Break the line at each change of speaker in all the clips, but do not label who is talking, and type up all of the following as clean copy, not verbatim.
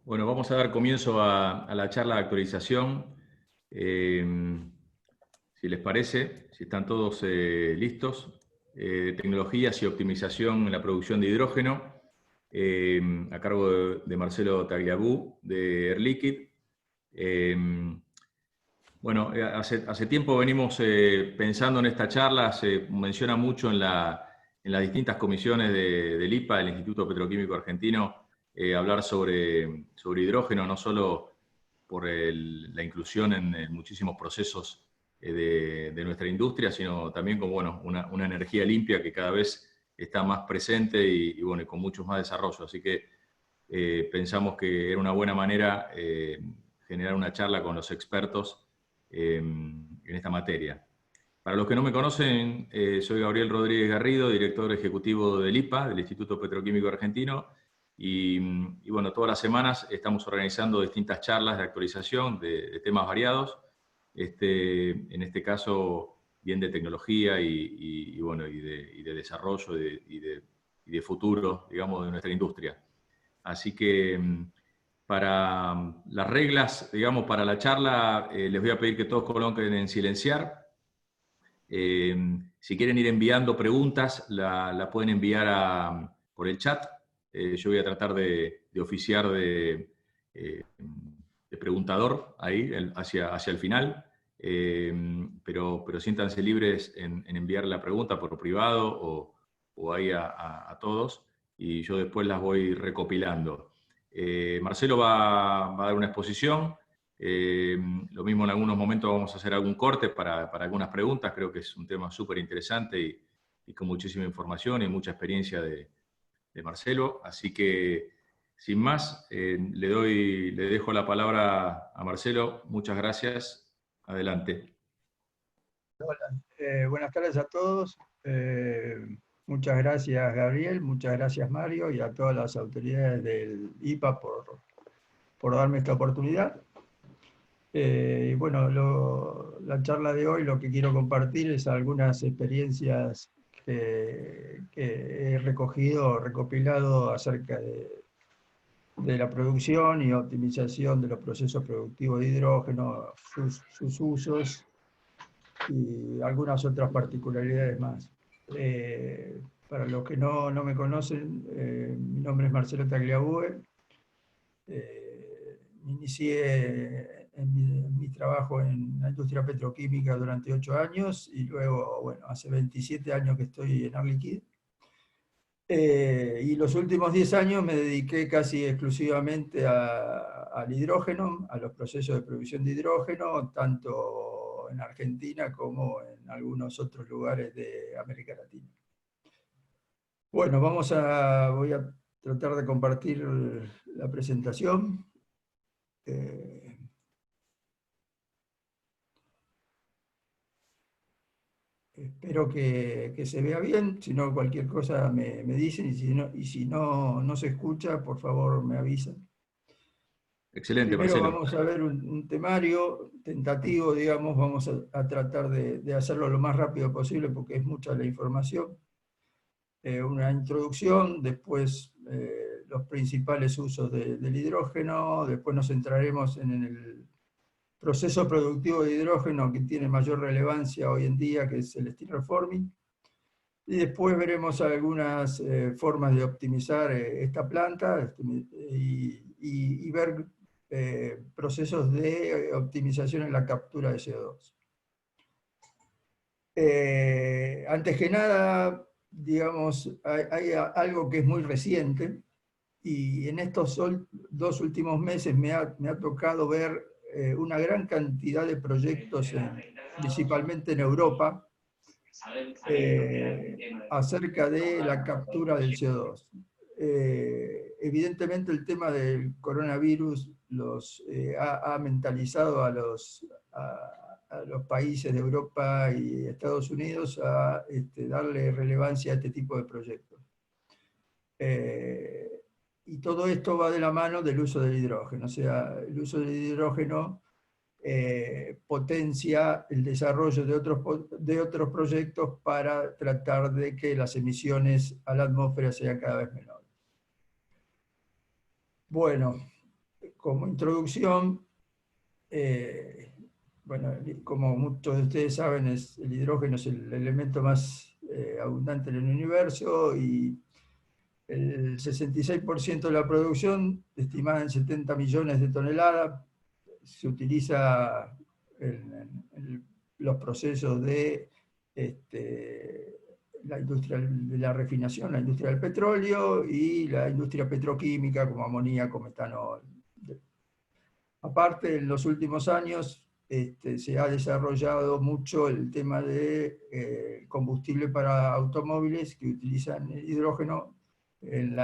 Bueno, vamos a dar comienzo a la charla de actualización. Si les parece, si están todos listos, tecnologías y optimización en la producción de hidrógeno, a cargo de Marcelo Tagliabue, de Air Liquide. Bueno, hace tiempo venimos pensando en esta charla, se menciona mucho en las distintas comisiones del IPA, del Instituto Petroquímico Argentino, hablar sobre hidrógeno, no solo por la inclusión en muchísimos procesos de nuestra industria, sino también como bueno, una energía limpia que cada vez está más presente y bueno, y con muchos más desarrollos. Así que pensamos que era una buena manera generar una charla con los expertos en esta materia. Para los que no me conocen, soy Gabriel Rodríguez Garrido, director ejecutivo del IPA, del Instituto Petroquímico Argentino, y bueno, todas las semanas estamos organizando distintas charlas de actualización de temas variados, en este caso bien de tecnología y bueno, y de desarrollo y de futuro, digamos, de nuestra industria. Así que para las reglas, digamos, para la charla, les voy a pedir que todos coloquen en silenciar. Si quieren ir enviando preguntas, la pueden enviar por el chat. Yo voy a tratar de oficiar de preguntador ahí, hacia el final. Pero siéntanse libres en enviar la pregunta por privado o ahí a todos, y yo después las voy recopilando. Marcelo va a dar una exposición. Lo mismo en algunos momentos vamos a hacer algún corte para algunas preguntas. Creo que es un tema súper interesante y con muchísima información y mucha experiencia de Marcelo. Así que, sin más, le dejo la palabra a Marcelo. Muchas gracias. Adelante.
Hola, buenas tardes a todos. Muchas gracias, Gabriel, muchas gracias, Mario, y a todas las autoridades del IPA por darme esta oportunidad. Y bueno, la charla de hoy lo que quiero compartir es algunas experiencias que he recopilado acerca de la producción y optimización de los procesos productivos de hidrógeno, sus usos y algunas otras particularidades más. Para los que no me conocen, mi nombre es Marcelo Tagliabue. Inicié en mi trabajo en la industria petroquímica durante 8 años y luego, bueno, hace 27 años que estoy en Air Liquide. Y los últimos 10 años me dediqué casi exclusivamente al hidrógeno, a los procesos de producción de hidrógeno, tanto en Argentina como en algunos otros lugares de América Latina. Bueno, voy a tratar de compartir la presentación. Espero que se vea bien, si no cualquier cosa me dicen, y si no se escucha, por favor me avisan.
Excelente,
Primero
Marcelo.
vamos a ver un temario tentativo, digamos, vamos a tratar de hacerlo lo más rápido posible porque es mucha la información. Una introducción, después los principales usos del hidrógeno, después nos centraremos en el proceso productivo de hidrógeno que tiene mayor relevancia hoy en día, que es el steel reforming. Y después veremos algunas formas de optimizar esta planta y ver procesos de optimización en la captura de CO2. Antes que nada, digamos, hay algo que es muy reciente, y en estos 2 últimos meses me ha tocado ver una gran cantidad de proyectos, principalmente en Europa, acerca de la captura del CO2. Evidentemente el tema del coronavirus ha mentalizado a los países de Europa y Estados Unidos a darle relevancia a este tipo de proyectos. Y todo esto va de la mano del uso del hidrógeno, o sea, el uso del hidrógeno potencia el desarrollo de otros proyectos para tratar de que las emisiones a la atmósfera sean cada vez menores. Bueno, como introducción, bueno, como muchos de ustedes saben, el hidrógeno es el elemento más abundante en el universo y el 66% de la producción, estimada en 70 millones de toneladas, se utiliza en los procesos de la industria de la refinación, la industria del petróleo y la industria petroquímica como amoníaco, metanol. Aparte, en los últimos años se ha desarrollado mucho el tema de combustible para automóviles que utilizan hidrógeno en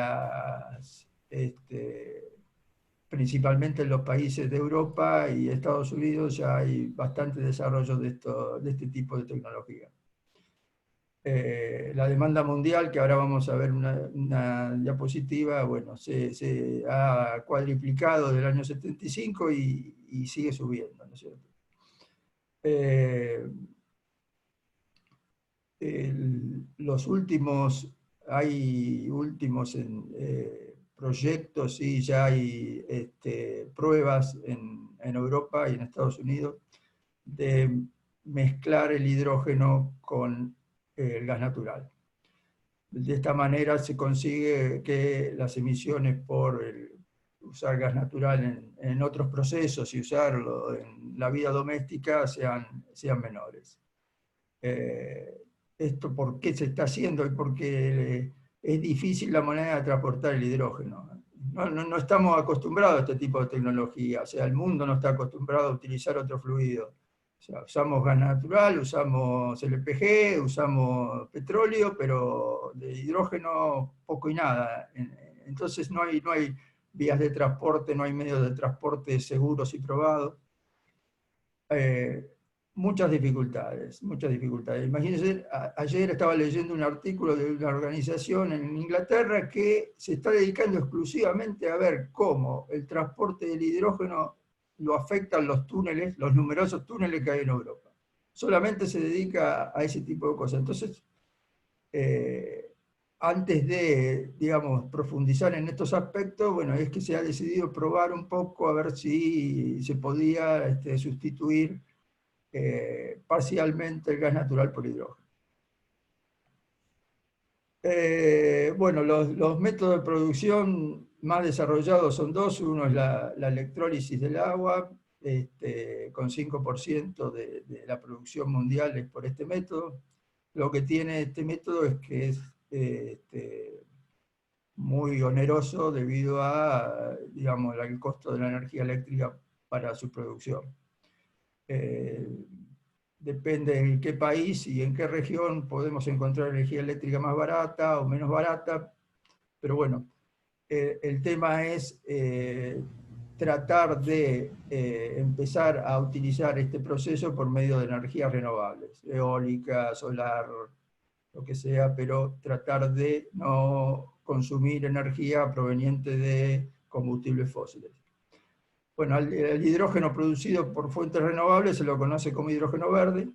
principalmente en los países de Europa y Estados Unidos ya hay bastante desarrollo de este tipo de tecnología. La demanda mundial, que ahora vamos a ver una diapositiva, bueno, se ha cuadriplicado del año 75 y sigue subiendo, ¿no es cierto? Hay últimos proyectos y ya hay pruebas en Europa y en Estados Unidos de mezclar el hidrógeno con el gas natural. De esta manera se consigue que las emisiones por usar gas natural en otros procesos y usarlo en la vida doméstica sean menores. ¿Esto por qué se está haciendo? Y porque es difícil la manera de transportar el hidrógeno. No estamos acostumbrados a este tipo de tecnología, o sea, el mundo no está acostumbrado a utilizar otro fluido. O sea, usamos gas natural, usamos LPG, usamos petróleo, pero de hidrógeno poco y nada. Entonces no hay vías de transporte, no hay medios de transporte seguros y probados. Muchas dificultades, muchas dificultades. Imagínense, ayer estaba leyendo un artículo de una organización en Inglaterra que se está dedicando exclusivamente a ver cómo el transporte del hidrógeno lo afectan los túneles, los numerosos túneles que hay en Europa. Solamente se dedica a ese tipo de cosas. Entonces, antes de, digamos, profundizar en estos aspectos, bueno, es que se ha decidido probar un poco a ver si se podía sustituir parcialmente el gas natural por hidrógeno. Bueno, los métodos de producción más desarrollados son dos. Uno es la electrólisis del agua, con 5% de la producción mundial es por este método. Lo que tiene este método es que es muy oneroso debido a, digamos, al costo de la energía eléctrica para su producción. Depende en qué país y en qué región podemos encontrar energía eléctrica más barata o menos barata, pero bueno, el tema es tratar de empezar a utilizar este proceso por medio de energías renovables, eólica, solar, lo que sea, pero tratar de no consumir energía proveniente de combustibles fósiles. Bueno, el hidrógeno producido por fuentes renovables se lo conoce como hidrógeno verde.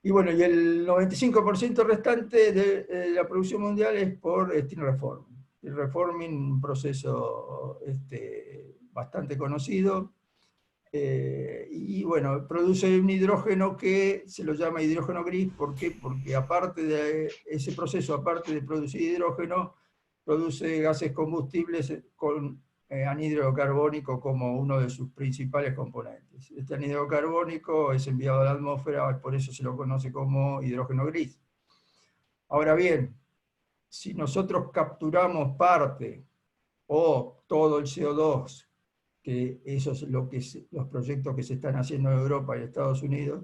Y bueno, y el 95% restante de la producción mundial es por steam reforming. El reforming, un proceso bastante conocido. Y bueno, produce un hidrógeno que se lo llama hidrógeno gris. ¿Por qué? Porque aparte de ese proceso, aparte de producir hidrógeno, produce gases combustibles con anhídrido carbónico como uno de sus principales componentes. Este anhídrido carbónico es enviado a la atmósfera, por eso se lo conoce como hidrógeno gris. Ahora bien, si nosotros capturamos parte o todo el CO2, que eso es los proyectos que se están haciendo en Europa y Estados Unidos,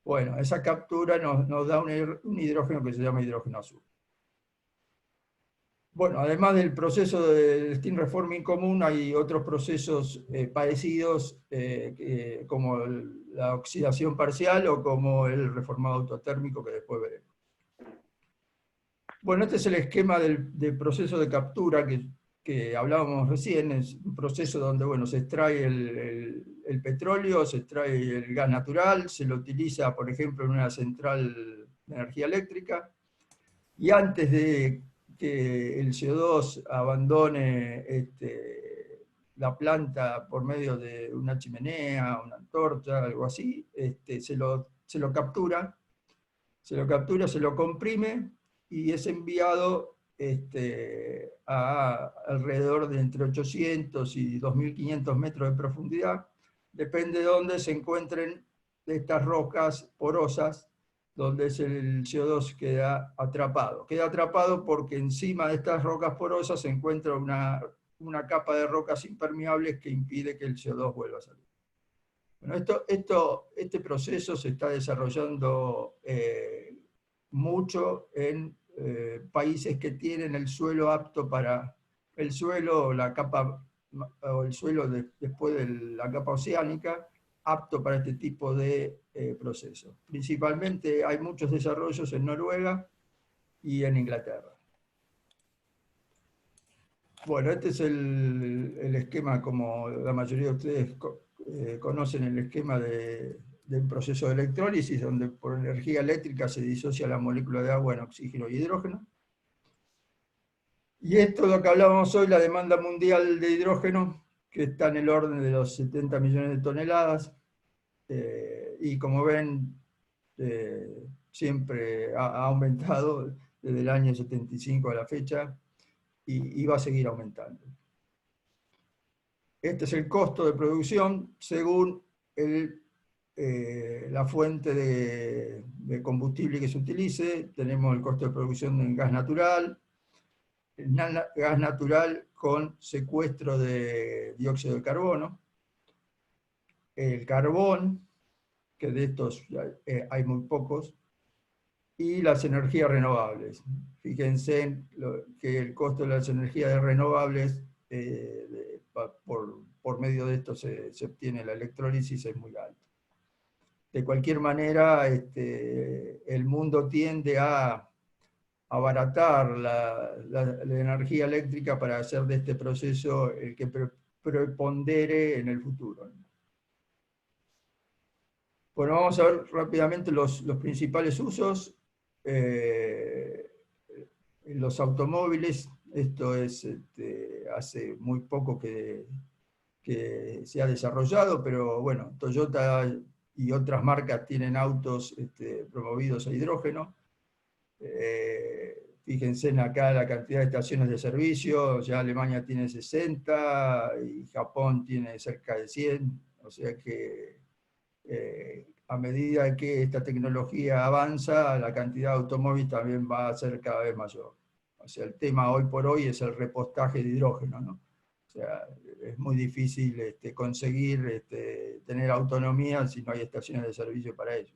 bueno, esa captura nos da un hidrógeno que se llama hidrógeno azul. Bueno, además del proceso del steam reforming común, hay otros procesos parecidos, como la oxidación parcial o como el reformado autotérmico, que después veremos. Bueno, este es el esquema del proceso de captura que hablábamos recién. Es un proceso donde, bueno, se extrae el petróleo, se extrae el gas natural, se lo utiliza, por ejemplo, en una central de energía eléctrica, y antes de que el CO2 abandone la planta por medio de una chimenea, una antorcha, algo así, se lo captura, se lo comprime y es enviado a alrededor de entre 800 y 2.500 metros de profundidad, depende de dónde se encuentren estas rocas porosas, donde el CO2 queda atrapado. Queda atrapado porque encima de estas rocas porosas se encuentra una capa de rocas impermeables que impide que el CO2 vuelva a salir. Bueno, este proceso se está desarrollando mucho en países que tienen el suelo apto para el suelo, la capa, o el suelo después de la capa oceánica, apto para este tipo de procesos. Principalmente hay muchos desarrollos en Noruega y en Inglaterra. Bueno, este es el esquema, como la mayoría de ustedes conocen, el esquema del proceso de electrólisis, donde por energía eléctrica se disocia la molécula de agua en oxígeno y hidrógeno. Y esto es lo que hablábamos hoy, la demanda mundial de hidrógeno, que está en el orden de los 70 millones de toneladas. Y como ven, siempre ha aumentado desde el año 75 a la fecha, y va a seguir aumentando. Este es el costo de producción según la fuente de combustible que se utilice. Tenemos el costo de producción en gas natural con secuestro de dióxido de carbono, el carbón, que de estos hay muy pocos, y las energías renovables. Fíjense que el costo de las energías renovables, por medio de esto se obtiene la electrólisis, es muy alto. De cualquier manera, el mundo tiende a abaratar la energía eléctrica para hacer de este proceso el que prepondere en el futuro. Bueno, vamos a ver rápidamente los principales usos. Los automóviles, esto es hace muy poco que se ha desarrollado, pero bueno, Toyota y otras marcas tienen autos promovidos a hidrógeno. Fíjense en acá la cantidad de estaciones de servicio, ya Alemania tiene 60 y Japón tiene cerca de 100, o sea que a medida que esta tecnología avanza, la cantidad de automóviles también va a ser cada vez mayor. O sea, el tema hoy por hoy es el repostaje de hidrógeno, ¿no? O sea, es muy difícil conseguir tener autonomía si no hay estaciones de servicio para ello.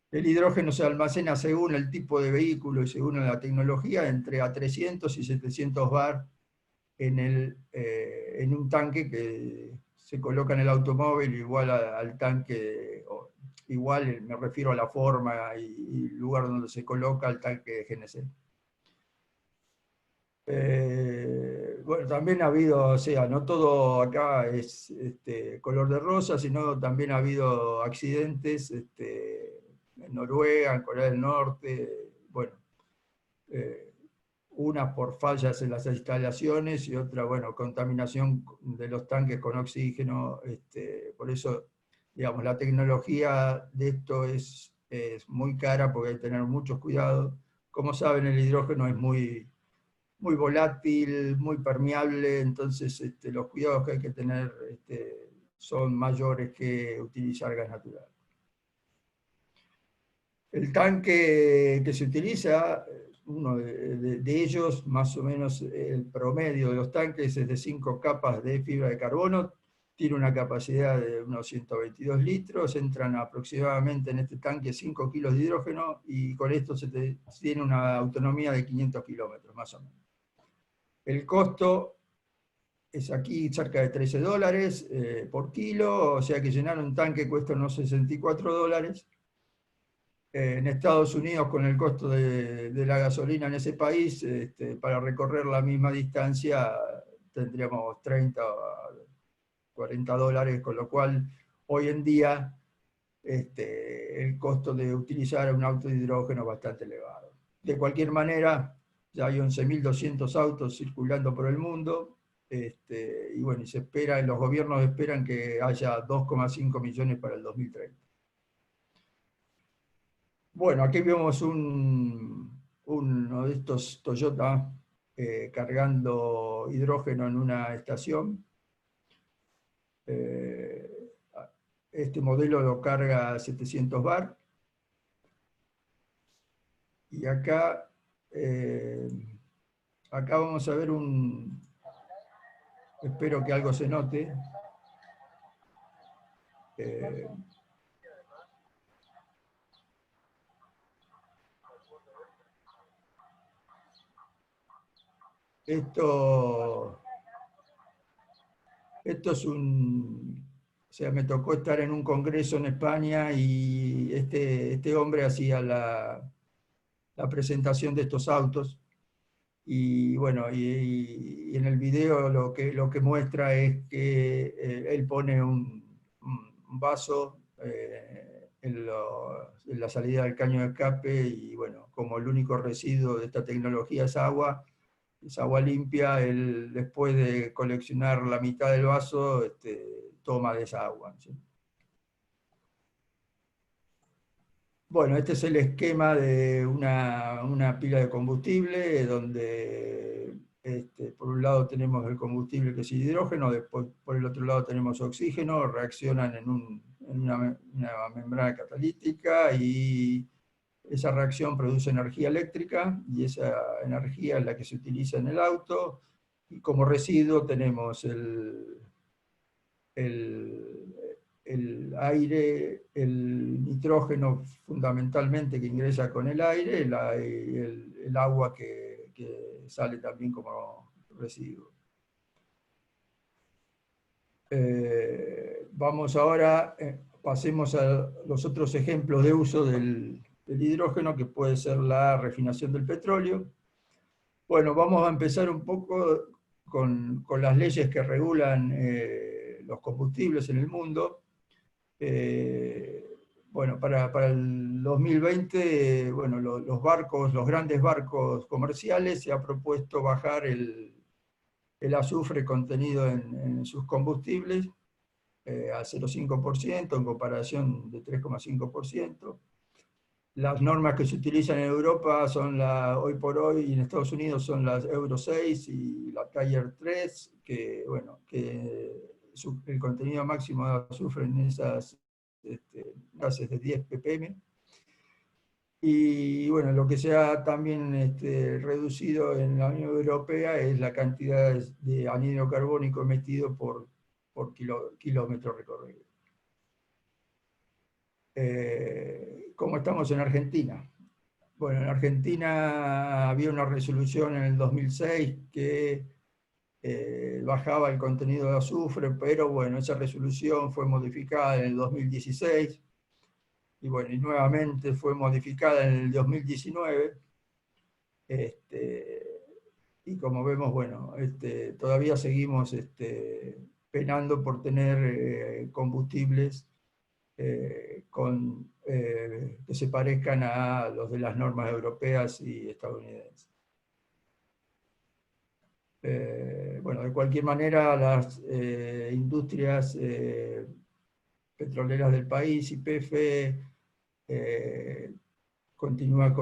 El hidrógeno se almacena según el tipo de vehículo y según la tecnología entre a 300 y 700 bar en un tanque que se coloca en el automóvil igual al tanque, igual me refiero a la forma y lugar donde se coloca el tanque de GNC. Bueno, también ha habido, o sea, no todo acá es color de rosa, sino también ha habido accidentes en Noruega, en Corea del Norte, bueno, unas por fallas en las instalaciones y otra, bueno, contaminación de los tanques con oxígeno. Por eso, digamos, la tecnología de esto es muy cara porque hay que tener muchos cuidados. Como saben, el hidrógeno es muy volátil, muy permeable, entonces los cuidados que hay que tener son mayores que utilizar gas natural. El tanque que se utiliza, uno de ellos, más o menos el promedio de los tanques es de 5 capas de fibra de carbono, tiene una capacidad de unos 122 litros, entran aproximadamente en este tanque 5 kilos de hidrógeno y con esto se tiene una autonomía de 500 kilómetros, más o menos. El costo es aquí cerca de $13 por kilo, o sea que llenar un tanque cuesta unos $64. En Estados Unidos, con el costo de la gasolina en ese país, para recorrer la misma distancia tendríamos 30 o $40, con lo cual hoy en día el costo de utilizar un auto de hidrógeno es bastante elevado. De cualquier manera, ya hay 11.200 autos circulando por el mundo, y bueno, y se espera, los gobiernos esperan que haya 2,5 millones para el 2030. Bueno, aquí vemos uno de estos Toyota cargando hidrógeno en una estación. Este modelo lo carga a 700 bar. Y acá, acá vamos a ver espero que algo se note. Esto es o sea, me tocó estar en un congreso en España y este hombre hacía la presentación de estos autos. Y bueno, y en el video lo que muestra es que él pone un vaso en la salida del caño de escape y bueno, como el único residuo de esta tecnología es agua limpia, él después de coleccionar la mitad del vaso, toma de esa agua, ¿sí? Bueno, este es el esquema de una pila de combustible, donde por un lado tenemos el combustible que es hidrógeno, después por el otro lado tenemos oxígeno, reaccionan en una membrana catalítica y esa reacción produce energía eléctrica y esa energía es la que se utiliza en el auto, y como residuo tenemos el, el aire, el nitrógeno fundamentalmente que ingresa con el aire, el agua que sale también como residuo. Vamos ahora, pasemos a los otros ejemplos de uso del hidrógeno, que puede ser la refinación del petróleo. Bueno, vamos a empezar un poco con las leyes que regulan los combustibles en el mundo. Bueno, para el 2020, bueno, los grandes barcos comerciales se ha propuesto bajar el azufre contenido en sus combustibles a 0,5% en comparación de 3,5%. Las normas que se utilizan en Europa son hoy por hoy, y en Estados Unidos son las Euro 6 y la Tier 3, que, bueno, que el contenido máximo de azufre en esas gases de 10 ppm. Y bueno, lo que se ha también reducido en la Unión Europea es la cantidad de anhídrido carbónico emitido por kilómetro recorrido. ¿Cómo estamos en Argentina? Bueno, en Argentina había una resolución en el 2006 que bajaba el contenido de azufre, pero bueno, esa resolución fue modificada en el 2016, y bueno, y nuevamente fue modificada en el 2019, y como vemos, bueno, todavía seguimos penando por tener combustibles que se parezcan a los de las normas europeas y estadounidenses. Bueno, de cualquier manera, las industrias petroleras del país, YPF, continúa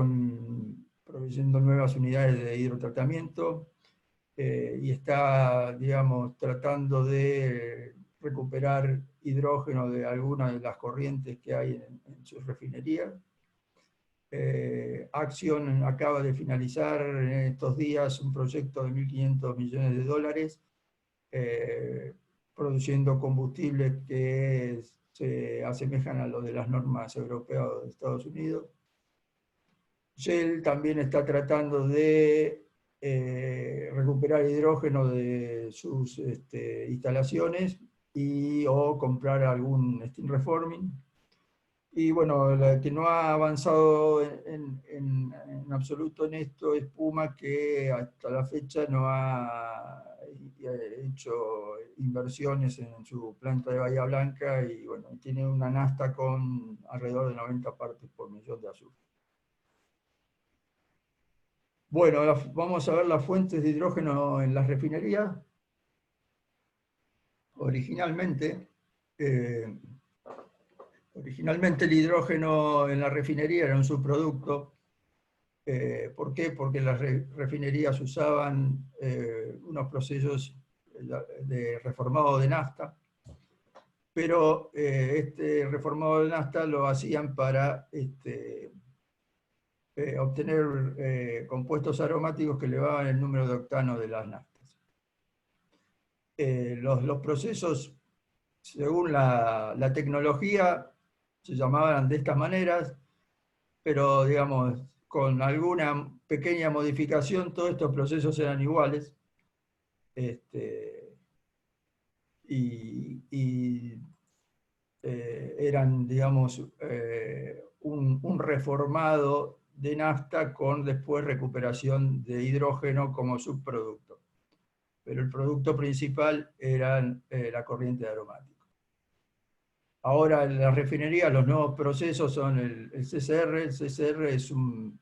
proveyendo nuevas unidades de hidrotratamiento y está, digamos, tratando de recuperar hidrógeno de algunas de las corrientes que hay en sus refinerías. Accion acaba de finalizar en estos días un proyecto de 1.500 millones de dólares produciendo combustibles que se asemejan a los de las normas europeas o de Estados Unidos. Shell también está tratando de recuperar hidrógeno de sus instalaciones o comprar algún steam reforming. Y bueno, la que no ha avanzado en absoluto en esto es Puma, que hasta la fecha no ha hecho inversiones en su planta de Bahía Blanca y bueno, tiene una nafta con alrededor de 90 partes por millón de azufre. Bueno, vamos a ver las fuentes de hidrógeno en las refinerías. originalmente, eh, originalmente el hidrógeno en la refinería era un subproducto. ¿Por qué? Porque las refinerías usaban unos procesos de reformado de nafta, pero este reformado de nafta lo hacían para obtener compuestos aromáticos que elevaban el número de octano de las naftas. Los procesos, según la tecnología, se llamaban de estas maneras, pero digamos, con alguna pequeña modificación, todos estos procesos eran iguales. Eran, digamos, un reformado de nafta con después recuperación de hidrógeno como subproducto. Pero el producto principal era la corriente de aromáticos. Ahora en las refinerías los nuevos procesos son el CCR. El CCR es un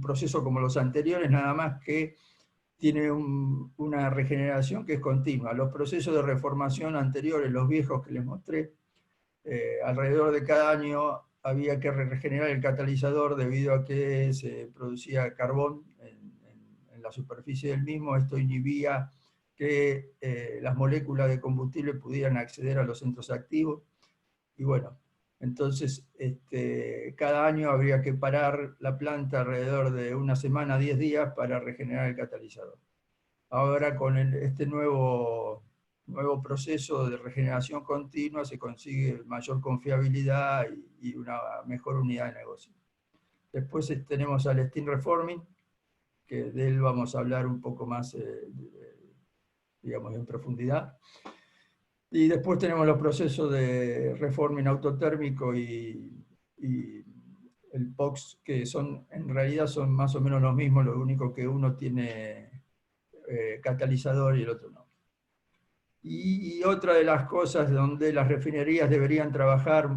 proceso como los anteriores, nada más que tiene una regeneración que es continua. Los procesos de reformación anteriores, los viejos que les mostré, alrededor de cada año había que regenerar el catalizador debido a que se producía carbón en la superficie del mismo. Esto inhibía que las moléculas de combustible pudieran acceder a los centros activos. Y bueno, entonces cada año habría que parar la planta alrededor de una semana, 10 días, para regenerar el catalizador. Ahora con este nuevo proceso de regeneración continua se consigue mayor confiabilidad y una mejor unidad de negocio. Después tenemos al Steam Reforming, que de él vamos a hablar un poco más, digamos, en profundidad. Y después tenemos los procesos de reforming autotérmico y el POX, que en realidad son más o menos los mismos, lo único que uno tiene catalizador y el otro no. Y otra de las cosas donde las refinerías deberían trabajar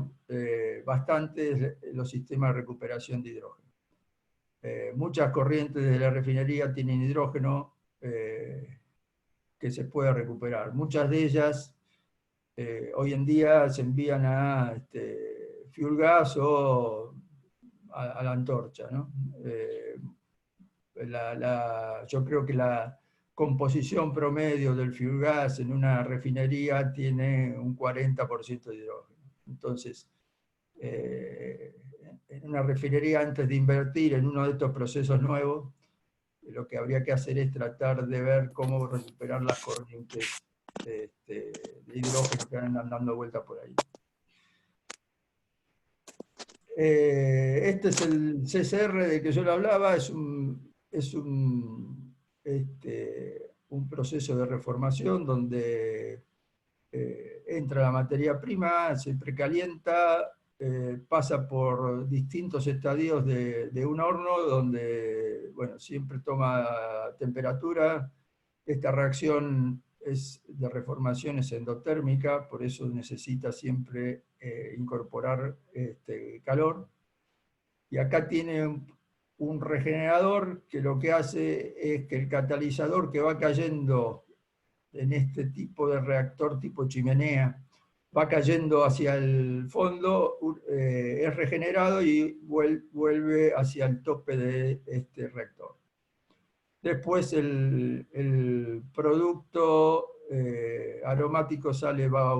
bastante es los sistemas de recuperación de hidrógeno. Muchas corrientes de la refinería tienen hidrógeno que se puede recuperar. Muchas de ellas hoy en día se envían a fuel gas o a la antorcha, ¿no? Yo creo que la composición promedio del fuel gas en una refinería tiene un 40% de hidrógeno. Entonces, en una refinería, antes de invertir en uno de estos procesos nuevos, lo que habría que hacer es tratar de ver cómo recuperar las corrientes de hidrógeno que andan dando vuelta por ahí. Este es el CCR del que yo le hablaba. Es un proceso de reformación donde entra la materia prima, se precalienta, pasa por distintos estadios de un horno donde, bueno, siempre toma temperatura. Esta reacción de reformación es endotérmica, por eso necesita siempre incorporar calor. Y acá tiene un regenerador que lo que hace es que el catalizador que va cayendo en este tipo de reactor tipo chimenea va cayendo hacia el fondo, es regenerado y vuelve hacia el tope de este reactor. Después el producto aromático va a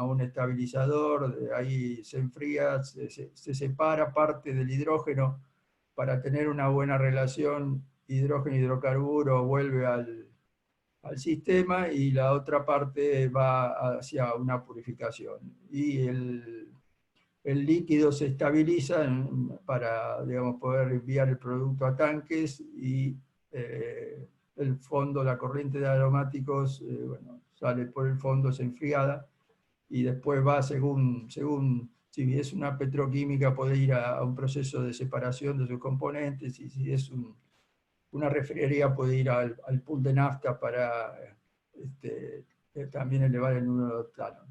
un estabilizador, de ahí se enfría, se separa parte del hidrógeno para tener una buena relación hidrógeno-hidrocarburo, vuelve al sistema, y la otra parte va hacia una purificación. Y el líquido se estabiliza para, digamos, poder enviar el producto a tanques, y el fondo, la corriente de aromáticos, bueno, sale por el fondo, es enfriada, y después va según si es una petroquímica puede ir a un proceso de separación de sus componentes, y si es una refinería puede ir al pool de nafta para también elevar el número de octano.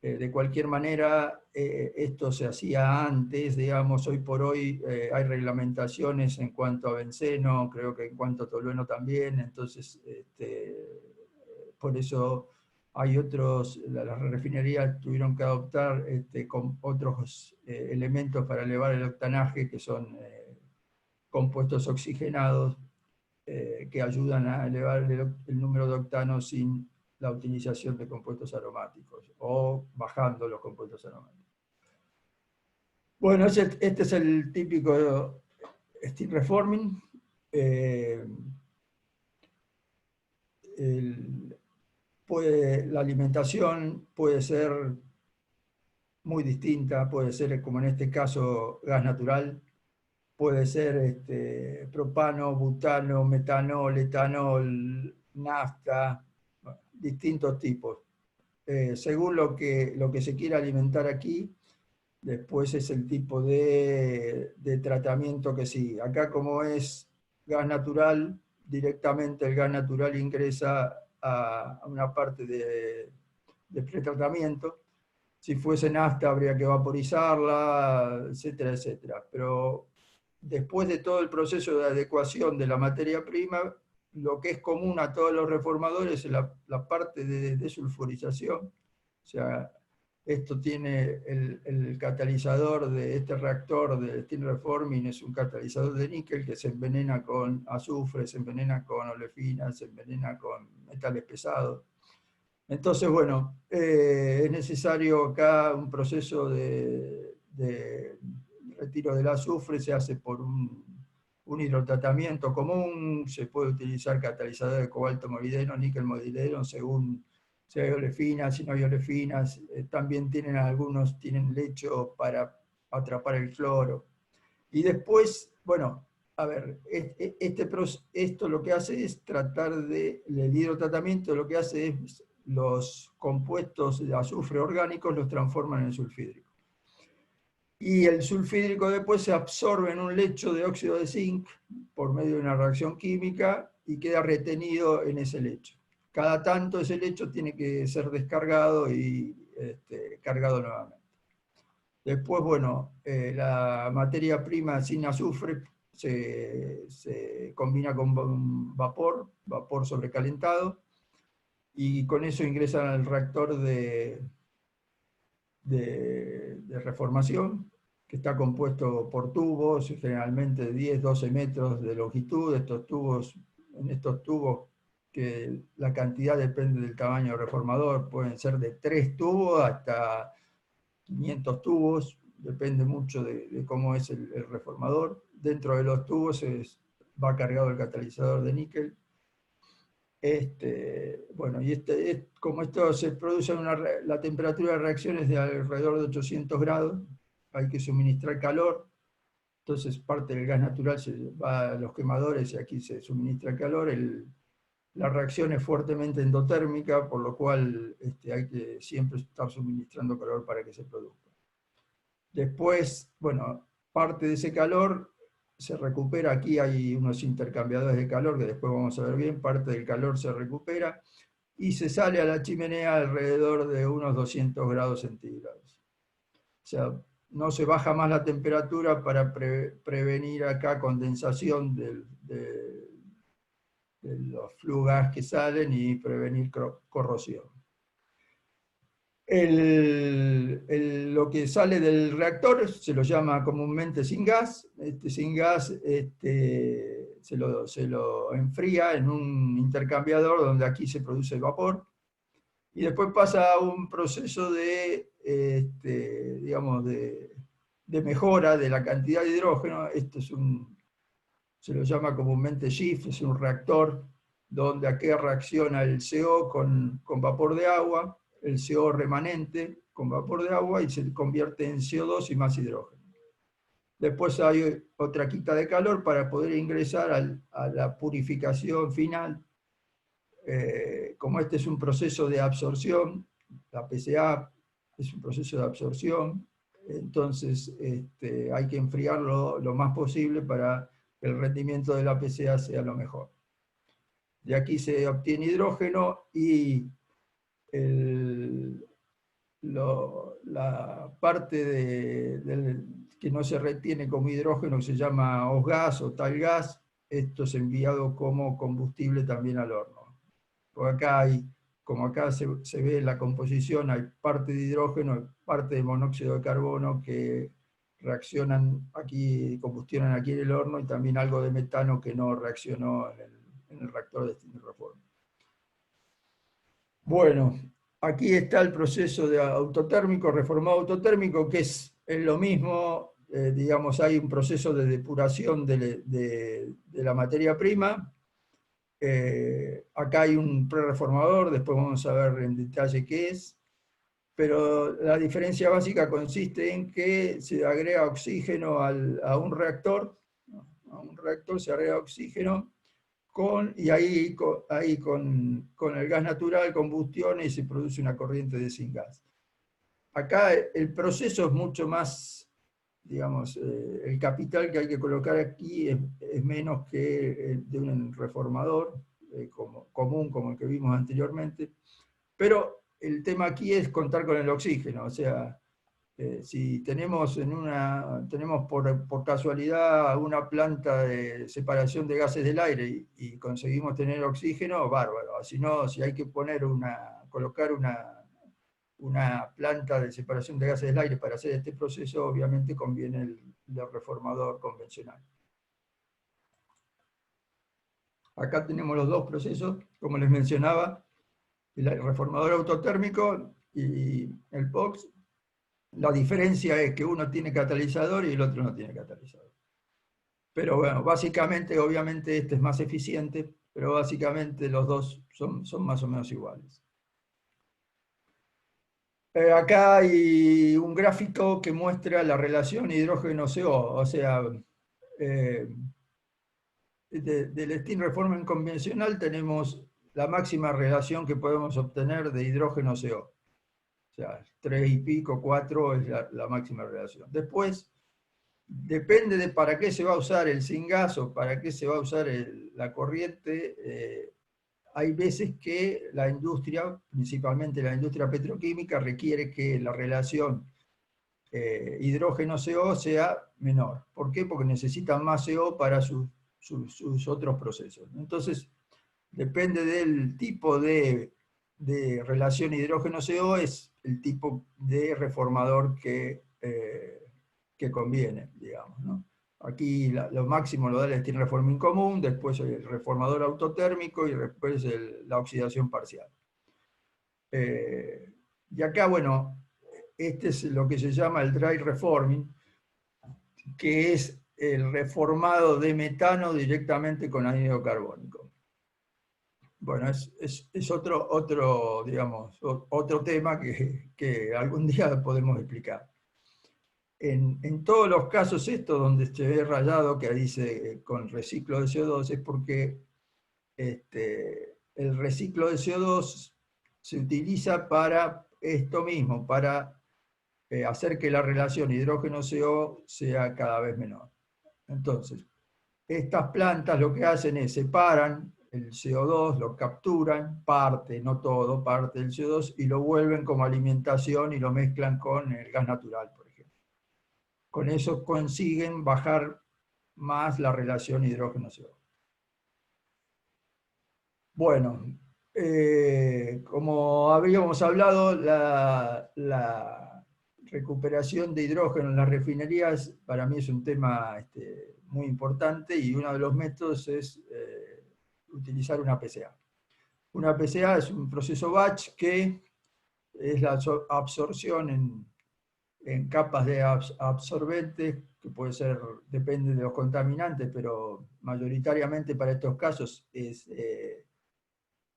De cualquier manera, esto se hacía antes, digamos. Hoy por hoy hay reglamentaciones en cuanto a benceno, creo que en cuanto a tolueno también. Entonces, por eso hay otros, las refinerías tuvieron que adoptar con otros elementos para elevar el octanaje, que son compuestos oxigenados, que ayudan a elevar el número de octanos sin la utilización de compuestos aromáticos, o bajando los compuestos aromáticos. Bueno, este es el típico steam reforming. La alimentación puede ser muy distinta, puede ser, como en este caso, gas natural, puede ser propano, butano, metanol, etanol, nafta, distintos tipos. Según lo que se quiera alimentar aquí, después es el tipo de tratamiento que sigue. Acá, como es gas natural, directamente el gas natural ingresa a una parte de pretratamiento. Si fuese nafta habría que vaporizarla, etcétera, etcétera. Pero después de todo el proceso de adecuación de la materia prima, lo que es común a todos los reformadores es la parte de desulfurización. O sea, esto tiene el catalizador de este reactor de steam reforming, es un catalizador de níquel que se envenena con azufre, se envenena con olefinas, se envenena con metales pesados. Entonces, bueno, es necesario acá un proceso de retiro del azufre, se hace por un hidrotratamiento común, se puede utilizar catalizador de cobalto molibdeno, níquel molibdeno, según si hay olefinas, si no hay olefinas. También algunos tienen lecho para atrapar el cloro. Y después, bueno, a ver, esto lo que hace es el hidrotratamiento lo que hace es los compuestos de azufre orgánicos los transforman en sulfídrico. Y el sulfídrico después se absorbe en un lecho de óxido de zinc por medio de una reacción química y queda retenido en ese lecho. Cada tanto ese lecho tiene que ser descargado y cargado nuevamente. Después, bueno, la materia prima sin azufre se combina con vapor sobrecalentado, y con eso ingresan al reactor de reformación, que está compuesto por tubos, generalmente de 10-12 metros de longitud. En estos tubos, que la cantidad depende del tamaño del reformador, pueden ser de 3 tubos hasta 500 tubos, depende mucho de cómo es el reformador. Dentro de los tubos va cargado el catalizador de níquel. Bueno, como esto se produce la temperatura de reacción es de alrededor de 800 grados, hay que suministrar calor, entonces parte del gas natural se va a los quemadores y aquí se suministra calor. La reacción es fuertemente endotérmica, por lo cual hay que siempre estar suministrando calor para que se produzca. Después, bueno, parte de ese calor se recupera. Aquí hay unos intercambiadores de calor que después vamos a ver bien. Parte del calor se recupera y se sale a la chimenea alrededor de unos 200 grados centígrados. O sea, no se baja más la temperatura para prevenir acá condensación de los flugas que salen y prevenir corrosión. Lo que sale del reactor se lo llama comúnmente syngas. Syngas se lo enfría en un intercambiador donde aquí se produce vapor, y después pasa a un proceso digamos, de mejora de la cantidad de hidrógeno. Se lo llama comúnmente SHIFT, es un reactor donde aquí reacciona el CO con vapor de agua, el CO remanente con vapor de agua, y se convierte en CO2 y más hidrógeno. Después hay otra quita de calor para poder ingresar a la purificación final. Como este es un proceso de absorción, la PCA es un proceso de absorción, entonces hay que enfriarlo lo más posible para que el rendimiento de la PCA sea lo mejor. De aquí se obtiene hidrógeno, y la parte que no se retiene como hidrógeno, que se llama OSGAS o talgas, esto es enviado como combustible también al horno. Por acá hay como acá se ve en la composición, hay parte de hidrógeno, parte de monóxido de carbono que reaccionan aquí, combustionan aquí en el horno, y también algo de metano que no reaccionó en el reactor de Steam Reform. Bueno, aquí está el proceso de autotérmico, reformado autotérmico, que es lo mismo, digamos, hay un proceso de depuración de la materia prima. Acá hay un prereformador, después vamos a ver en detalle qué es, pero la diferencia básica consiste en que se agrega oxígeno a un reactor, se agrega oxígeno, y ahí con el gas natural combustiona y se produce una corriente de syngas. Acá el proceso es mucho más, digamos, el capital que hay que colocar aquí es menos que el de un reformador común como el que vimos anteriormente, pero el tema aquí es contar con el oxígeno, o sea, si tenemos, tenemos por casualidad una planta de separación de gases del aire y conseguimos tener oxígeno, bárbaro. Si no, si hay que colocar una planta de separación de gases del aire para hacer este proceso, obviamente conviene el reformador convencional. Acá tenemos los dos procesos, como les mencionaba, el reformador autotérmico y el POX. La diferencia es que uno tiene catalizador y el otro no tiene catalizador. Pero bueno, básicamente, obviamente este es más eficiente, pero básicamente los dos son más o menos iguales. Acá hay un gráfico que muestra la relación hidrógeno-CO, o sea, del Steam Reforming convencional tenemos la máxima relación que podemos obtener de hidrógeno-CO. O sea, 3 y pico, 4 es la máxima relación. Después, depende de para qué se va a usar el syngas o para qué se va a usar la corriente. Hay veces que la industria, principalmente la industria petroquímica, requiere que la relación hidrógeno-CO sea menor. ¿Por qué? Porque necesitan más CO para sus otros procesos. Entonces, depende del tipo de relación hidrógeno-CO, es el tipo de reformador que conviene, digamos, ¿no? Aquí lo máximo lo da el Steam Reforming común, después el reformador autotérmico y después la oxidación parcial. Y acá, bueno, este es lo que se llama el dry reforming, que es el reformado de metano directamente con anhídrido carbónico. Bueno, es otro, digamos, otro tema que algún día podemos explicar. En todos los casos estos donde se ve rayado que dice con reciclo de CO2 es porque el reciclo de CO2 se utiliza para esto mismo, para hacer que la relación hidrógeno-CO sea cada vez menor. Entonces, estas plantas lo que hacen es separan el CO2, lo capturan, parte, no todo, parte del CO2, y lo vuelven como alimentación y lo mezclan con el gas natural, por ejemplo. Con eso consiguen bajar más la relación hidrógeno-CO2. Bueno, como habíamos hablado, la recuperación de hidrógeno en las refinerías para mí es un tema muy importante, y uno de los métodos es utilizar una PCA. Una PCA es un proceso batch que es la absorción en capas de absorbentes, que puede ser, depende de los contaminantes, pero mayoritariamente para estos casos es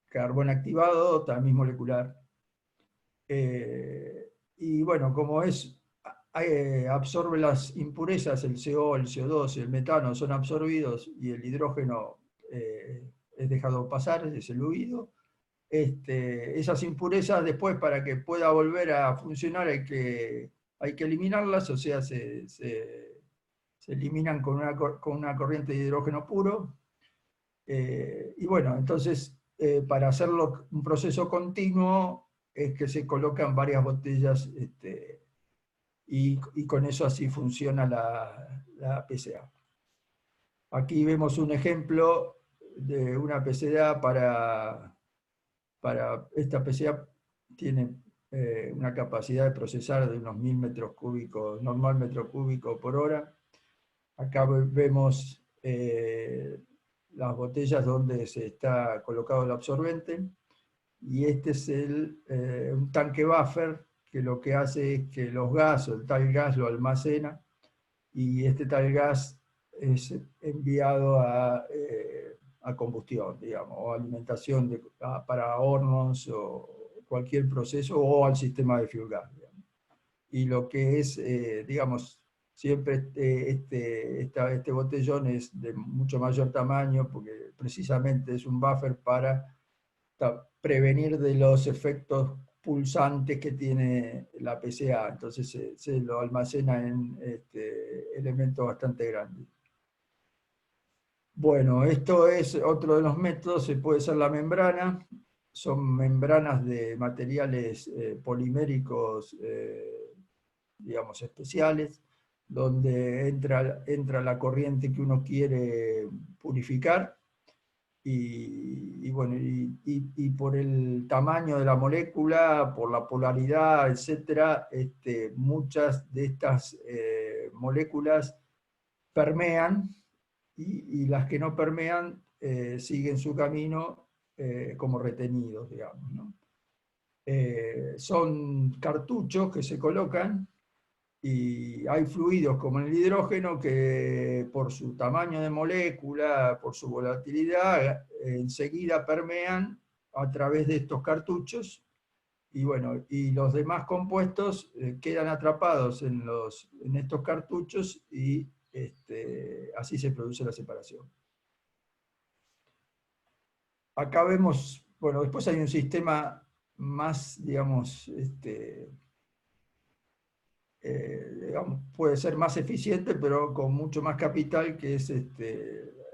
carbón activado, también molecular. Y bueno, como absorbe las impurezas, el CO, el CO2 y el metano son absorbidos y el hidrógeno es dejado pasar, es el huido. Esas impurezas después, para que pueda volver a funcionar, hay que eliminarlas, o sea, se eliminan con una corriente de hidrógeno puro. Y bueno, entonces, para hacerlo un proceso continuo, es que se colocan varias botellas y con eso así funciona la PCA. Aquí vemos un ejemplo de una PCA para esta PCA tiene una capacidad de procesar de unos 1000 metros cúbicos, normal metro cúbico por hora. Acá vemos las botellas donde se está colocado el absorbente, y este es un tanque buffer que lo que hace es que los gases, el tal gas lo almacena, y este tal gas es enviado a combustión, digamos, o alimentación para hornos o cualquier proceso, o al sistema de fuel gas, digamos. Y lo que es, digamos, siempre este botellón es de mucho mayor tamaño, porque precisamente es un buffer para prevenir de los efectos pulsantes que tiene la PCA, entonces se lo almacena en elementos bastante grandes. Bueno, esto es otro de los métodos, se puede ser la membrana, son membranas de materiales poliméricos, digamos, especiales, donde entra la corriente que uno quiere purificar, y bueno, y por el tamaño de la molécula, por la polaridad, etcétera, muchas de estas moléculas permean, y las que no permean siguen su camino como retenidos, digamos, ¿no? Son cartuchos que se colocan, y hay fluidos como el hidrógeno que por su tamaño de molécula, por su volatilidad, enseguida permean a través de estos cartuchos, y bueno, y los demás compuestos quedan atrapados en estos cartuchos, y así se produce la separación. Acá vemos, bueno, después hay un sistema más, digamos, digamos, puede ser más eficiente, pero con mucho más capital, que es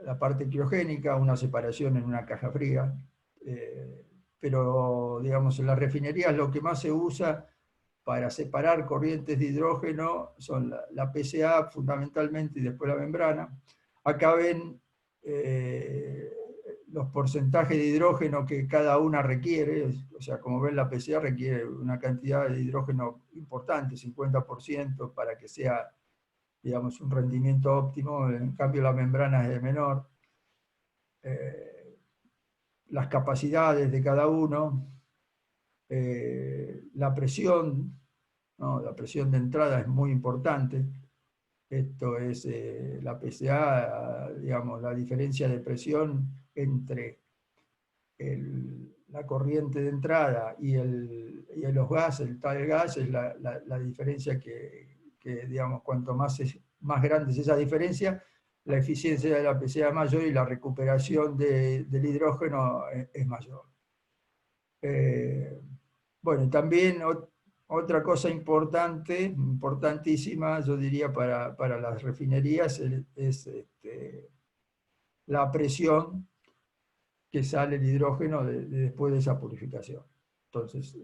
la parte criogénica, una separación en una caja fría. Pero, digamos, en las refinerías lo que más se usa para separar corrientes de hidrógeno son la PCA fundamentalmente, y después la membrana. Acá ven los porcentajes de hidrógeno que cada una requiere, o sea, como ven, la PCA requiere una cantidad de hidrógeno importante, 50%, para que sea, digamos, un rendimiento óptimo. En cambio la membrana es de menor. Las capacidades de cada uno, la presión, ¿no? La presión de entrada es muy importante. Esto es la PCA, digamos, la diferencia de presión entre la corriente de entrada y los gases, el tal gas, es la diferencia que, digamos, cuanto más grande es esa diferencia, la eficiencia de la PCA es mayor, y la recuperación del hidrógeno es mayor. Bueno, también otra cosa importantísima, yo diría, para las refinerías es la presión que sale el hidrógeno después de esa purificación. Entonces,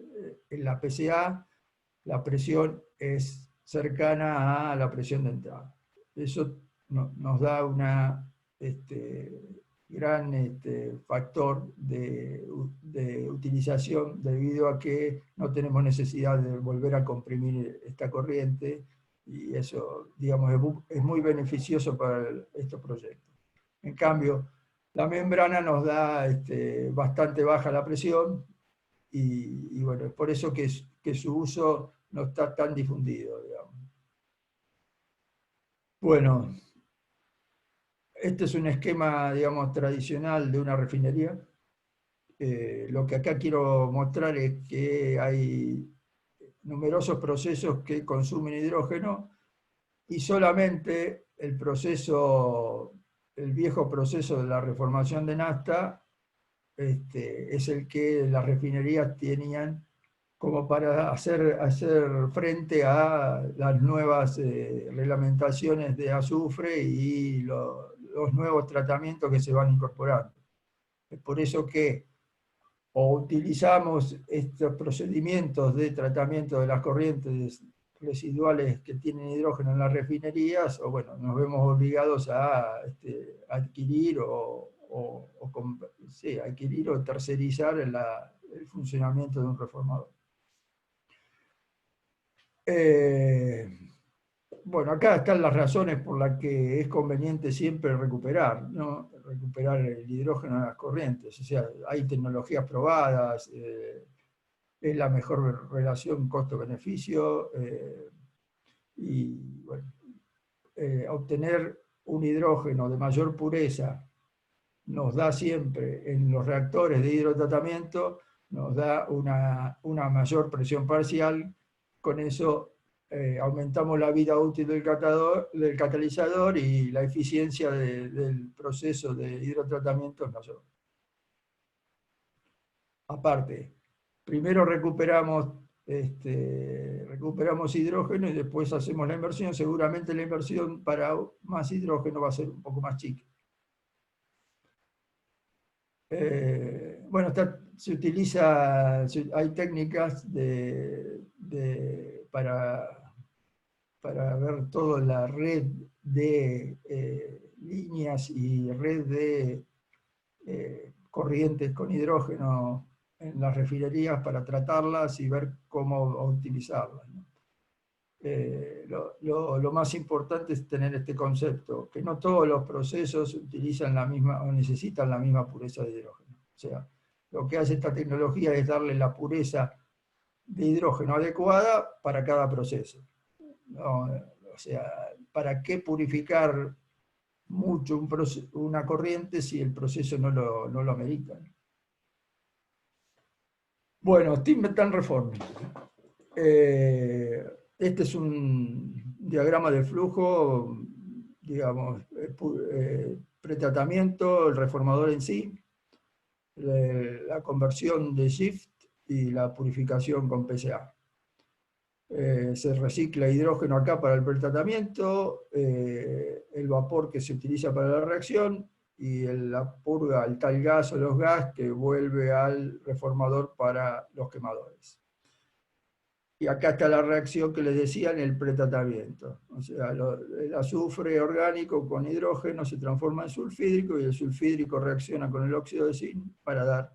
en la PCA la presión es cercana a la presión de entrada. Eso nos da una gran factor de utilización, debido a que no tenemos necesidad de volver a comprimir esta corriente, y eso, digamos, es muy beneficioso para estos proyectos. En cambio, la membrana nos da bastante baja la presión, y bueno, es por eso que su uso no está tan difundido, digamos. Bueno, este es un esquema, digamos, tradicional de una refinería. Lo que acá quiero mostrar es que hay numerosos procesos que consumen hidrógeno, y solamente el viejo proceso de la reformación de nafta es el que las refinerías tenían como para hacer frente a las nuevas reglamentaciones de azufre y los nuevos tratamientos que se van incorporando. Es por eso que o utilizamos estos procedimientos de tratamiento de las corrientes residuales que tienen hidrógeno en las refinerías, o bueno, nos vemos obligados a adquirir adquirir o tercerizar el funcionamiento de un reformador. Bueno, acá están las razones por las que es conveniente siempre recuperar, ¿no? Recuperar el hidrógeno en las corrientes. O sea, hay tecnologías probadas, es la mejor relación costo-beneficio, y bueno, obtener un hidrógeno de mayor pureza nos da siempre en los reactores de hidrotratamiento, nos da una mayor presión parcial. Con eso aumentamos la vida útil del catalizador y la eficiencia del proceso de hidrotratamiento es mayor. Aparte, primero recuperamos hidrógeno y después hacemos la inversión. Seguramente la inversión para más hidrógeno va a ser un poco más chica. Bueno, hay técnicas para ver toda la red de líneas y red de corrientes con hidrógeno en las refinerías para tratarlas y ver cómo optimizarlas, ¿no? Lo más importante es tener este concepto, que no todos los procesos utilizan la misma o necesitan la misma pureza de hidrógeno. O sea, lo que hace esta tecnología es darle la pureza de hidrógeno adecuada para cada proceso. No, o sea, ¿para qué purificar mucho una corriente si el proceso no lo amerita? Bueno, Steam Methane Reforming. Este es un diagrama de flujo, digamos, pretratamiento, el reformador en sí, la conversión de shift y la purificación con PCA. Se recicla hidrógeno acá para el pretratamiento, el vapor que se utiliza para la reacción y la purga, el tal gas o los gas que vuelve al reformador para los quemadores. Y acá está la reacción que les decía en el pretratamiento. O sea, el azufre orgánico con hidrógeno se transforma en sulfídrico y el sulfídrico reacciona con el óxido de zinc para dar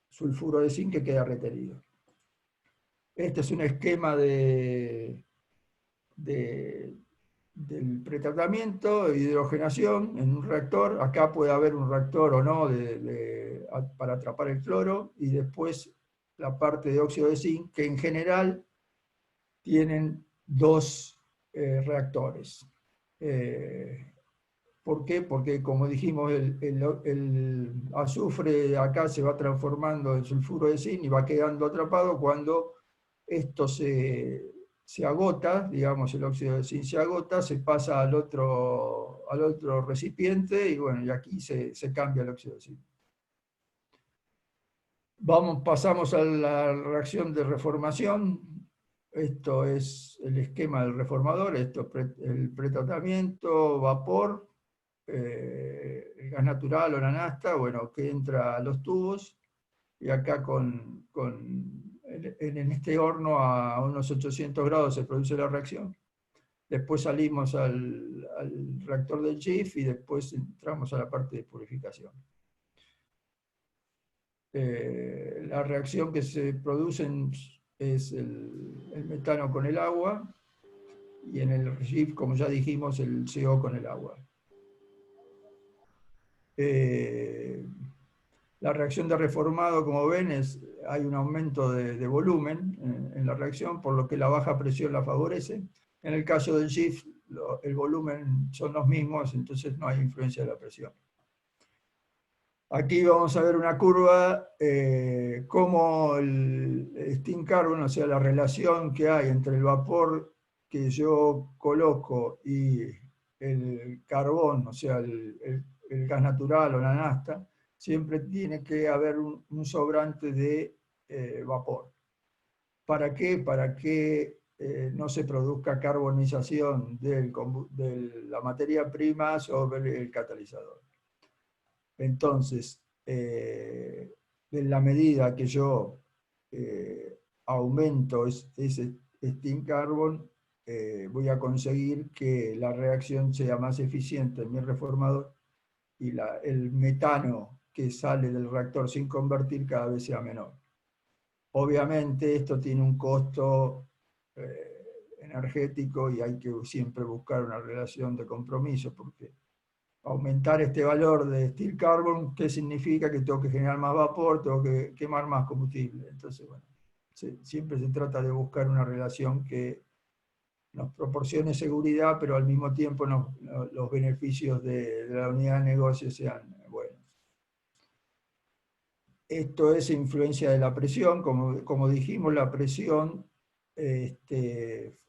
sulfuro de zinc que queda retenido. Este es un esquema del pretratamiento de hidrogenación en un reactor. Acá puede haber un reactor o no para atrapar el cloro, y después la parte de óxido de zinc, que en general tienen dos reactores. ¿Por qué? Porque, como dijimos, el azufre acá se va transformando en sulfuro de zinc y va quedando atrapado. Cuando esto se agota, digamos, el óxido de zinc se agota, se pasa al otro recipiente y bueno, y aquí se cambia el óxido de zinc. Pasamos a la reacción de reformación. Esto es el esquema del reformador, esto el pretratamiento, vapor, el gas natural o la nafta, bueno, que entra a los tubos, y acá en este horno a unos 800 grados se produce la reacción. Después salimos al reactor del GIF y después entramos a la parte de purificación. La reacción que se produce es el metano con el agua, y en el GIF, como ya dijimos, el CO con el agua. La reacción de reformado, como ven, hay un aumento de volumen en la reacción, por lo que la baja presión la favorece. En el caso del GIF, el volumen son los mismos, entonces no hay influencia de la presión. Aquí vamos a ver una curva, cómo el steam carbon, o sea, la relación que hay entre el vapor que yo coloco y el carbón, o sea, el gas natural o la nafta, siempre tiene que haber un sobrante de vapor. ¿Para qué? Para que no se produzca carbonización de la materia prima sobre el catalizador. Entonces, en la medida que yo aumento ese steam carbon, voy a conseguir que la reacción sea más eficiente en mi reformador, y el metano que sale del reactor sin convertir cada vez sea menor. Obviamente esto tiene un costo energético y hay que siempre buscar una relación de compromiso, porque aumentar este valor de steel carbon, ¿qué significa? Que tengo que generar más vapor, tengo que quemar más combustible. Entonces, bueno, siempre se trata de buscar una relación que nos proporcione seguridad, pero al mismo tiempo los beneficios de la unidad de negocio sean buenos. Esto es influencia de la presión, como dijimos, la presión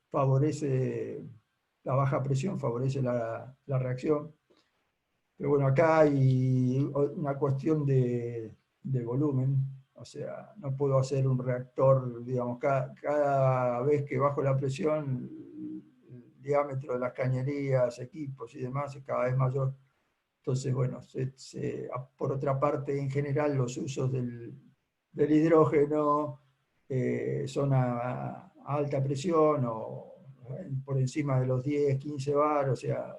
favorece, la baja presión favorece la reacción. Pero bueno, acá hay una cuestión de volumen, o sea, no puedo hacer un reactor, digamos, cada vez que bajo la presión, el diámetro de las cañerías, equipos y demás es cada vez mayor. Entonces, bueno, por otra parte, en general, los usos del hidrógeno son a alta presión o por encima de los 10, 15 bar, o sea,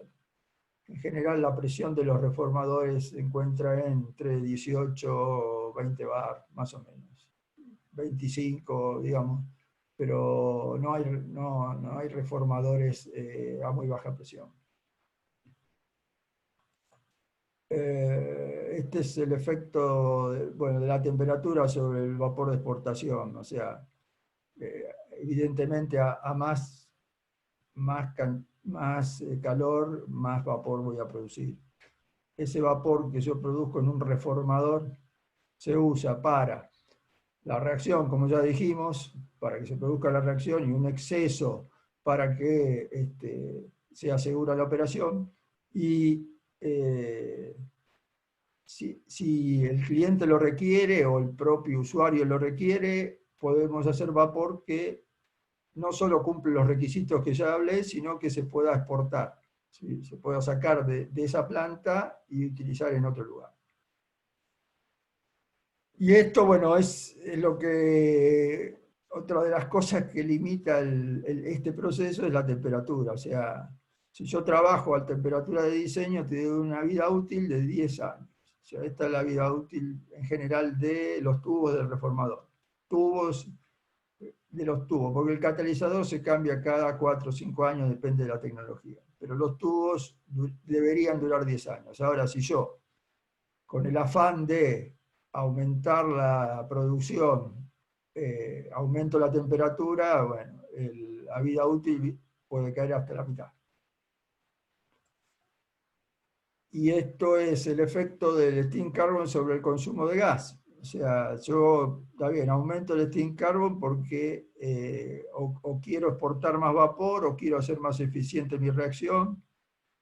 en general la presión de los reformadores se encuentra entre 18 o 20 bar, más o menos. 25, digamos, pero no hay reformadores a muy baja presión. Este es el efecto de la temperatura sobre el vapor de exportación, o sea, evidentemente a más calor, más vapor voy a producir. Ese vapor que yo produzco en un reformador se usa para la reacción, como ya dijimos, para que se produzca la reacción, y un exceso para que sea segura la operación. Y si el cliente lo requiere o el propio usuario lo requiere, podemos hacer vapor que no solo cumple los requisitos que ya hablé, sino que se pueda exportar, ¿sí? Se pueda sacar de esa planta y utilizar en otro lugar. Y esto, bueno, es lo que, otra de las cosas que limita este proceso es la temperatura. O sea, si yo trabajo a temperatura de diseño, te doy una vida útil de 10 años. O sea, esta es la vida útil en general de los tubos del reformador. De los tubos, porque el catalizador se cambia cada 4 o 5 años, depende de la tecnología. Pero los tubos deberían durar 10 años. Ahora, si yo, con el afán de aumentar la producción, aumento la temperatura, bueno, la vida útil puede caer hasta la mitad. Y esto es el efecto del steam carbon sobre el consumo de gas. O sea, yo, está bien, aumento el steam carbon porque o quiero exportar más vapor o quiero hacer más eficiente mi reacción,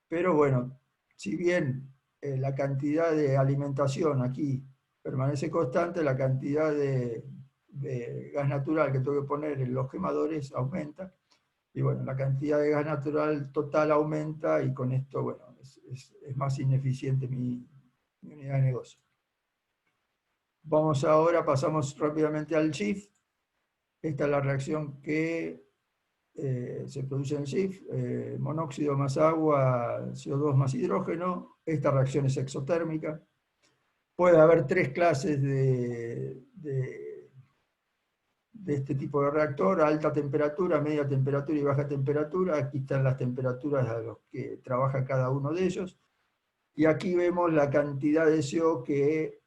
pero bueno, si bien la cantidad de alimentación aquí permanece constante, la cantidad de gas natural que tengo que poner en los quemadores aumenta, y bueno, la cantidad de gas natural total aumenta, y con esto, bueno, es más ineficiente mi unidad de negocio. Pasamos rápidamente al SHIFT. Esta es la reacción que se produce en el SHIFT, monóxido más agua, CO2 más hidrógeno. Esta reacción es exotérmica. Puede haber 3 clases de este tipo de reactor: alta temperatura, media temperatura y baja temperatura. Aquí están las temperaturas a las que trabaja cada uno de ellos. Y aquí vemos la cantidad de CO que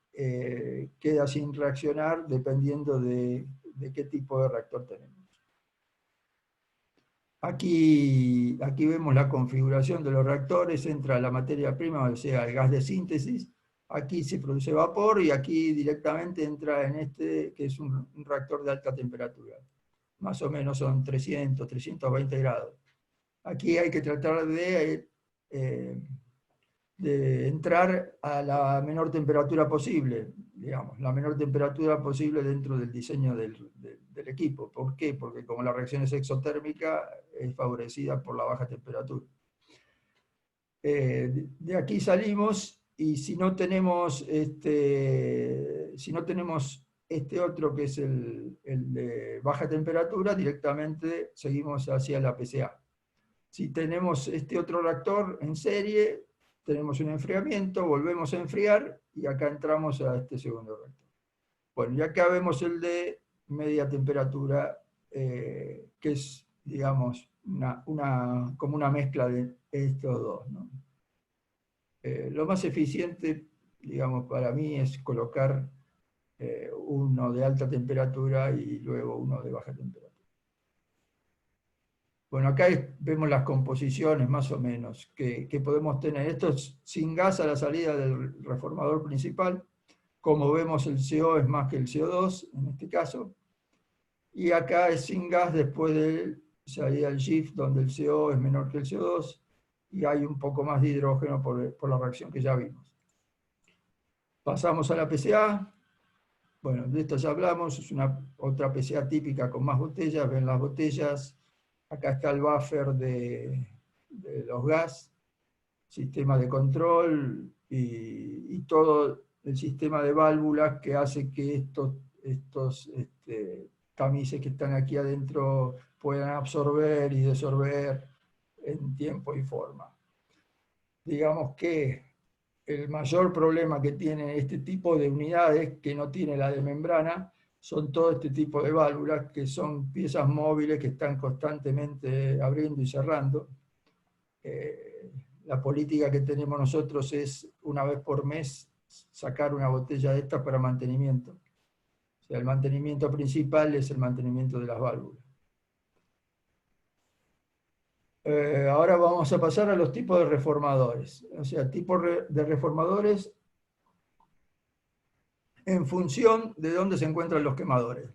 queda sin reaccionar dependiendo de qué tipo de reactor tenemos. Aquí vemos la configuración de los reactores. Entra la materia prima, o sea, el gas de síntesis. Aquí se produce vapor y aquí directamente entra en este, que es un reactor de alta temperatura. Más o menos son 300, 320 grados. Aquí hay que tratar de entrar a la menor temperatura posible, digamos, la menor temperatura posible dentro del diseño del equipo. ¿Por qué? Porque como la reacción es exotérmica, es favorecida por la baja temperatura. De aquí salimos, y si no tenemos este otro, que es el de baja temperatura, directamente seguimos hacia la PCA. Si tenemos este otro reactor en serie, tenemos un enfriamiento, volvemos a enfriar y acá entramos a este segundo reactor. Bueno, y acá vemos el de media temperatura, que es, digamos, como una mezcla de estos dos, ¿no? Lo más eficiente, digamos, para mí es colocar uno de alta temperatura y luego uno de baja temperatura. Bueno, acá vemos las composiciones más o menos que podemos tener. Esto es sin gas a la salida del reformador principal. Como vemos, el CO es más que el CO2 en este caso. Y acá es sin gas después de salida del shift, donde el CO es menor que el CO2 y hay un poco más de hidrógeno por la reacción que ya vimos. Pasamos a la PCA. Bueno, de esto ya hablamos, es otra PCA típica con más botellas. Ven las botellas. Acá está el buffer de los gas, sistema de control y todo el sistema de válvulas que hace que estos tamices que están aquí adentro puedan absorber y desorber en tiempo y forma. Digamos que el mayor problema que tiene este tipo de unidades, que no tiene la de membrana, son todo este tipo de válvulas, que son piezas móviles que están constantemente abriendo y cerrando. La política que tenemos nosotros es, una vez por mes, sacar una botella de estas para mantenimiento. O sea, el mantenimiento principal es el mantenimiento de las válvulas. Ahora vamos a pasar a los tipos de reformadores. O sea, tipos de reformadores en función de dónde se encuentran los quemadores.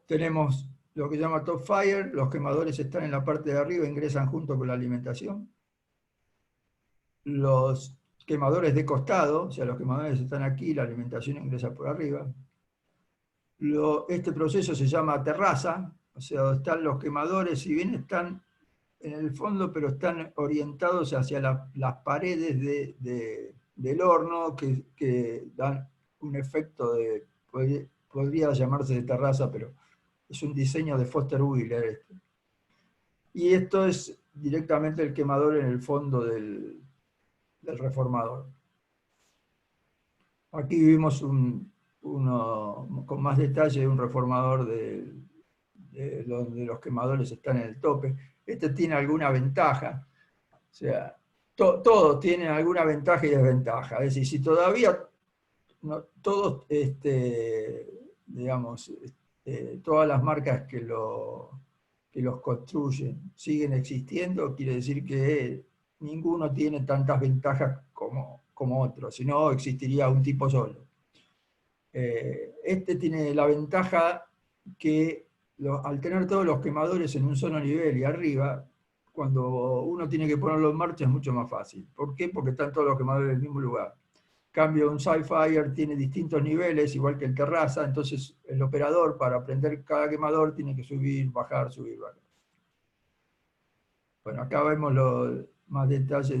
Tenemos lo que se llama top fire, los quemadores están en la parte de arriba, ingresan junto con la alimentación. Los quemadores de costado, o sea, los quemadores están aquí, la alimentación ingresa por arriba. Este proceso se llama terraza, o sea, donde están los quemadores, si bien están en el fondo, pero están orientados hacia las paredes del horno que dan un efecto de, podría llamarse de terraza, pero es un diseño de Foster Wheeler. Y esto es directamente el quemador en el fondo del reformador. Aquí vimos uno con más detalle, un reformador donde los quemadores están en el tope. Este tiene alguna ventaja, o sea, todos tienen alguna ventaja y desventaja. Es decir, si todavía todos, digamos, todas las marcas que los construyen siguen existiendo, quiere decir que ninguno tiene tantas ventajas como otro, si no existiría un tipo solo. Este tiene la ventaja que al tener todos los quemadores en un solo nivel y arriba, cuando uno tiene que ponerlo en marcha es mucho más fácil. ¿Por qué? Porque están todos los quemadores en el mismo lugar. En cambio, un SciFire tiene distintos niveles, igual que el Terraza, entonces el operador para prender cada quemador tiene que subir, bajar, subir, bajar. Bueno, acá vemos más detalles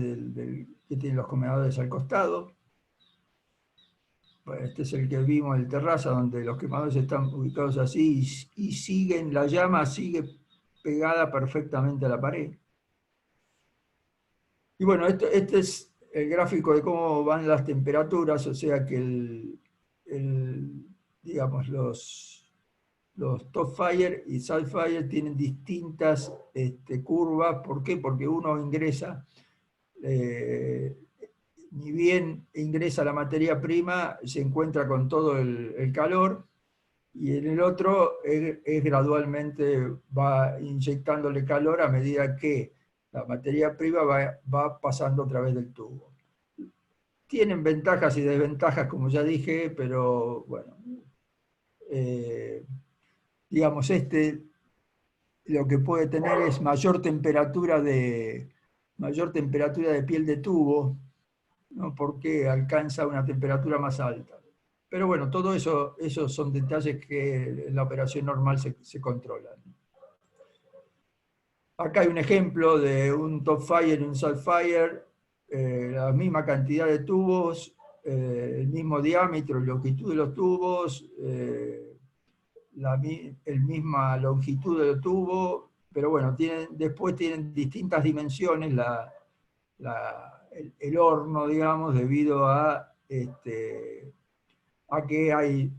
que tienen los quemadores al costado. Bueno, este es el que vimos, el Terraza, donde los quemadores están ubicados así y siguen, la llama sigue pegada perfectamente a la pared. Y bueno, este es el gráfico de cómo van las temperaturas, o sea que digamos, los top fire y salt fire tienen distintas curvas. ¿Por qué? Porque uno ingresa, ni bien ingresa la materia prima, se encuentra con todo el calor, y en el otro es gradualmente va inyectándole calor a medida que la materia prima va pasando a través del tubo. Tienen ventajas y desventajas, como ya dije, pero bueno, digamos, lo que puede tener es mayor temperatura de piel de tubo, ¿no? Porque alcanza una temperatura más alta. Pero bueno, todo eso, esos son detalles que en la operación normal se controlan. Acá hay un ejemplo de un top fire y un salt fire, la misma cantidad de tubos, el mismo diámetro y longitud de los tubos, la misma longitud del tubo, pero bueno, después tienen distintas dimensiones el horno, digamos, debido a que hay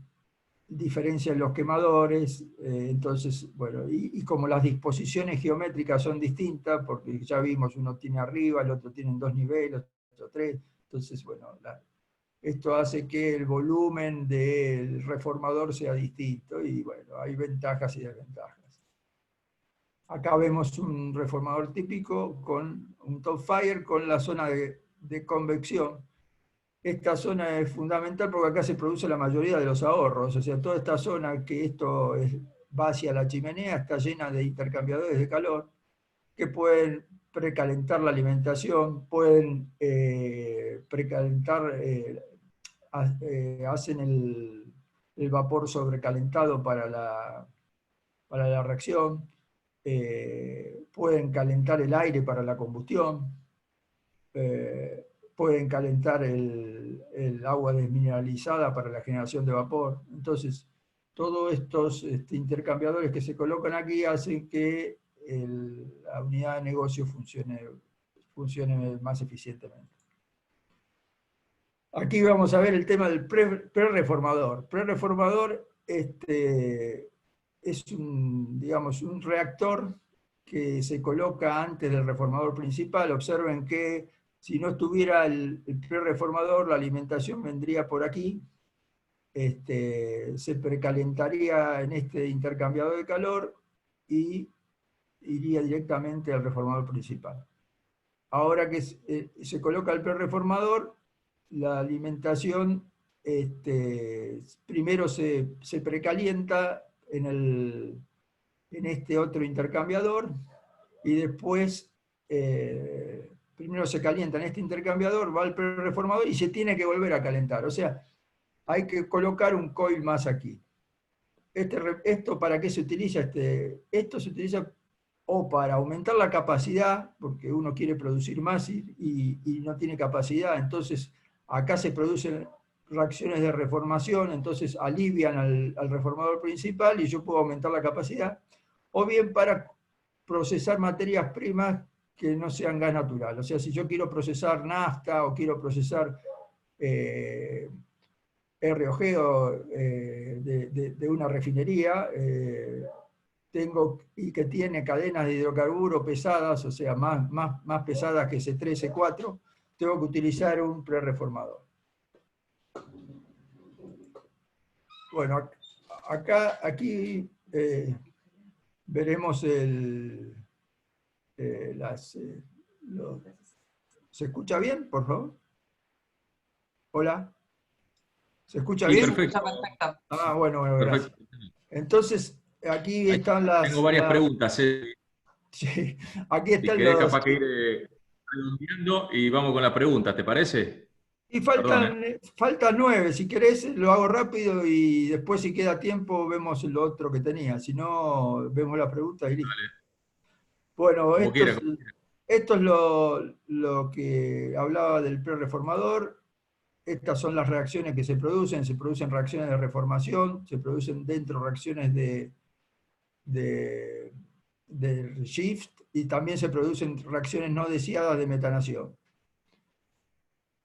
diferencia en los quemadores, entonces, bueno, y como las disposiciones geométricas son distintas, porque ya vimos, uno tiene arriba, el otro tiene en 2 niveles, otro 3, entonces, bueno, esto hace que el volumen del reformador sea distinto, y bueno, hay ventajas y desventajas. Acá vemos un reformador típico con un top fire con la zona de convección. Esta zona es fundamental porque acá se produce la mayoría de los ahorros, o sea, toda esta zona que va hacia la chimenea está llena de intercambiadores de calor que pueden precalentar la alimentación, pueden precalentar, hacen el vapor sobrecalentado para la reacción, pueden calentar el aire para la combustión, pueden calentar el agua desmineralizada para la generación de vapor. Entonces, todos estos intercambiadores que se colocan aquí hacen que la unidad de negocio funcione más eficientemente. Aquí vamos a ver el tema del pre-reformador. Pre-reformador es digamos, un reactor que se coloca antes del reformador principal. Observen que si no estuviera el pre-reformador, la alimentación vendría por aquí, se precalentaría en este intercambiador de calor y iría directamente al reformador principal. Ahora que se coloca el pre-reformador, la alimentación primero se precalienta en este otro intercambiador y después primero se calienta en este intercambiador, va al pre-reformador y se tiene que volver a calentar. O sea, hay que colocar un coil más aquí. ¿Esto para qué se utiliza? Esto se utiliza o para aumentar la capacidad, porque uno quiere producir más y no tiene capacidad, entonces acá se producen reacciones de reformación, entonces alivian al reformador principal y yo puedo aumentar la capacidad, o bien para procesar materias primas que no sean gas natural. O sea, si yo quiero procesar nafta o quiero procesar ROG de una refinería, y que tiene cadenas de hidrocarburo pesadas, o sea, más pesadas que C3, C4, tengo que utilizar un prereformador. Bueno, aquí veremos ¿se escucha bien, por favor? Hola. ¿Se escucha
Sí,
bien?
perfecto.
Ah, bueno, gracias.
Perfecto.
Entonces, aquí están las...
Tengo varias preguntas.
Sí, aquí
Si
están
querés,
los...
capaz que ir redondeando y vamos con las preguntas, ¿te parece?
Y
Perdón,
faltan 9, si querés lo hago rápido y después si queda tiempo vemos lo otro que tenía, si no vemos la pregunta y listo.
Dale,
Bueno,
como quiera.
esto es lo que hablaba del pre-reformador. Estas son las reacciones que se producen reacciones de reformación, se producen dentro reacciones de shift y también se producen reacciones no deseadas de metanación.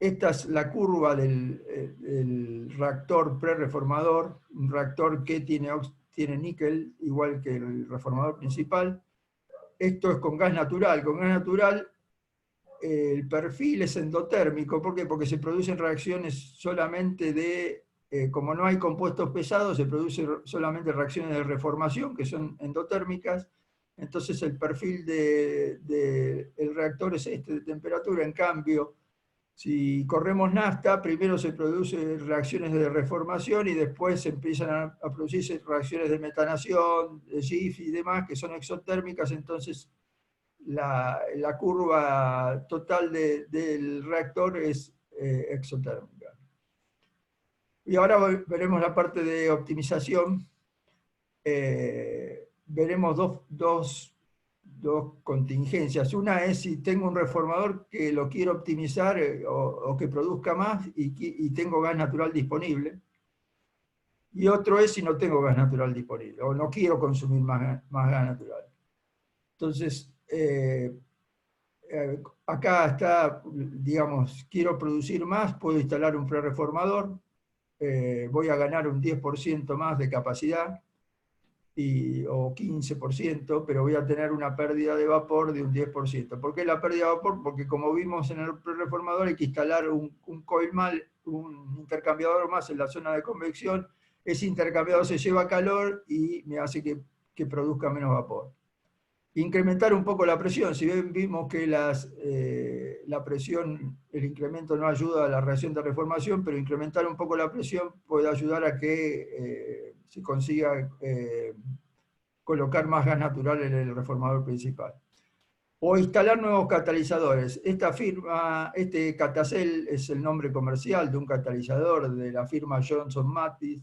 Esta es la curva del reactor pre-reformador, un reactor que tiene níquel, igual que el reformador principal. Esto es con gas natural. Con gas natural el perfil es endotérmico. ¿Por qué? Porque se producen reacciones solamente como no hay compuestos pesados, se producen solamente reacciones de reformación que son endotérmicas. Entonces el perfil del reactor es de temperatura. En cambio, si corremos nafta, primero se producen reacciones de reformación y después se empiezan a producirse reacciones de metanación, de GIF y demás, que son exotérmicas, entonces la curva total del reactor es exotérmica. Y ahora veremos la parte de optimización. Veremos dos contingencias. Una es si tengo un reformador que lo quiero optimizar o que produzca más y tengo gas natural disponible. Y otro es si no tengo gas natural disponible o no quiero consumir más gas natural. Entonces, acá está, digamos, quiero producir más, puedo instalar un prereformador, voy a ganar un 10% más de capacidad, o 15%, pero voy a tener una pérdida de vapor de un 10%. ¿Por qué la pérdida de vapor? Porque como vimos en el prereformador hay que instalar un coil más, un intercambiador más en la zona de convección. Ese intercambiador se lleva calor y me hace que produzca menos vapor. Incrementar un poco la presión. Si bien vimos que la presión, el incremento no ayuda a la reacción de reformación, pero incrementar un poco la presión puede ayudar a que se consiga colocar más gas natural en el reformador principal. O instalar nuevos catalizadores. Esta firma, este Catacel es el nombre comercial de un catalizador de la firma Johnson Matthey,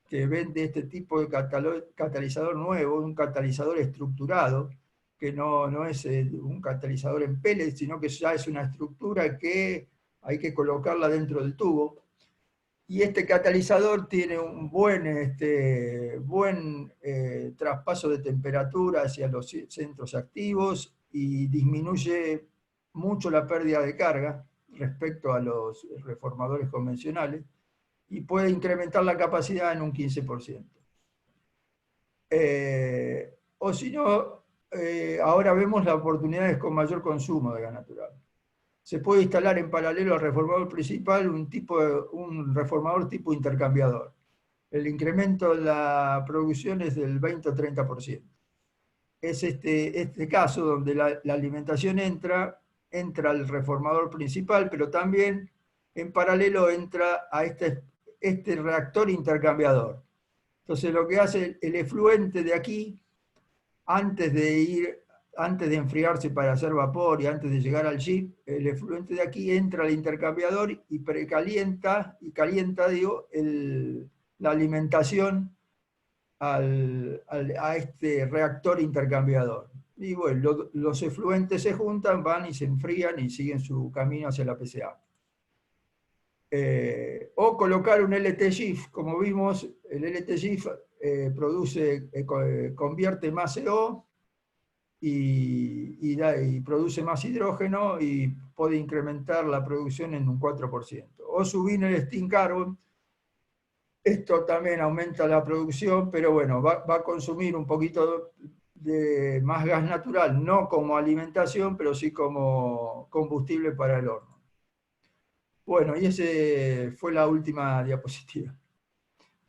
que vende este tipo de catalizador nuevo, un catalizador estructurado, que no es un catalizador en pellet, sino que ya es una estructura que hay que colocarla dentro del tubo. Y este catalizador tiene un buen traspaso de temperatura hacia los centros activos y disminuye mucho la pérdida de carga respecto a los reformadores convencionales y puede incrementar la capacidad en un 15%. O si no, ahora vemos las oportunidades con mayor consumo de gas natural. Se puede instalar en paralelo al reformador principal un reformador tipo intercambiador. El incremento de la producción es del 20 o 30%. Es este caso donde la alimentación entra al reformador principal, pero también en paralelo entra a este reactor intercambiador. Entonces lo que hace el efluente de aquí, antes de enfriarse para hacer vapor y antes de llegar al chip, el efluente de aquí entra al intercambiador y calienta la alimentación a este reactor intercambiador. Y bueno, los efluentes se juntan, van y se enfrían y siguen su camino hacia la PCA. O colocar un LT-GIF, como vimos, el LT-GIF convierte más CO y produce más hidrógeno y puede incrementar la producción en un 4%. O subir el steam carbon, esto también aumenta la producción, pero bueno, va a consumir un poquito de más gas natural, no como alimentación, pero sí como combustible para el horno. Bueno, y esa fue la última diapositiva.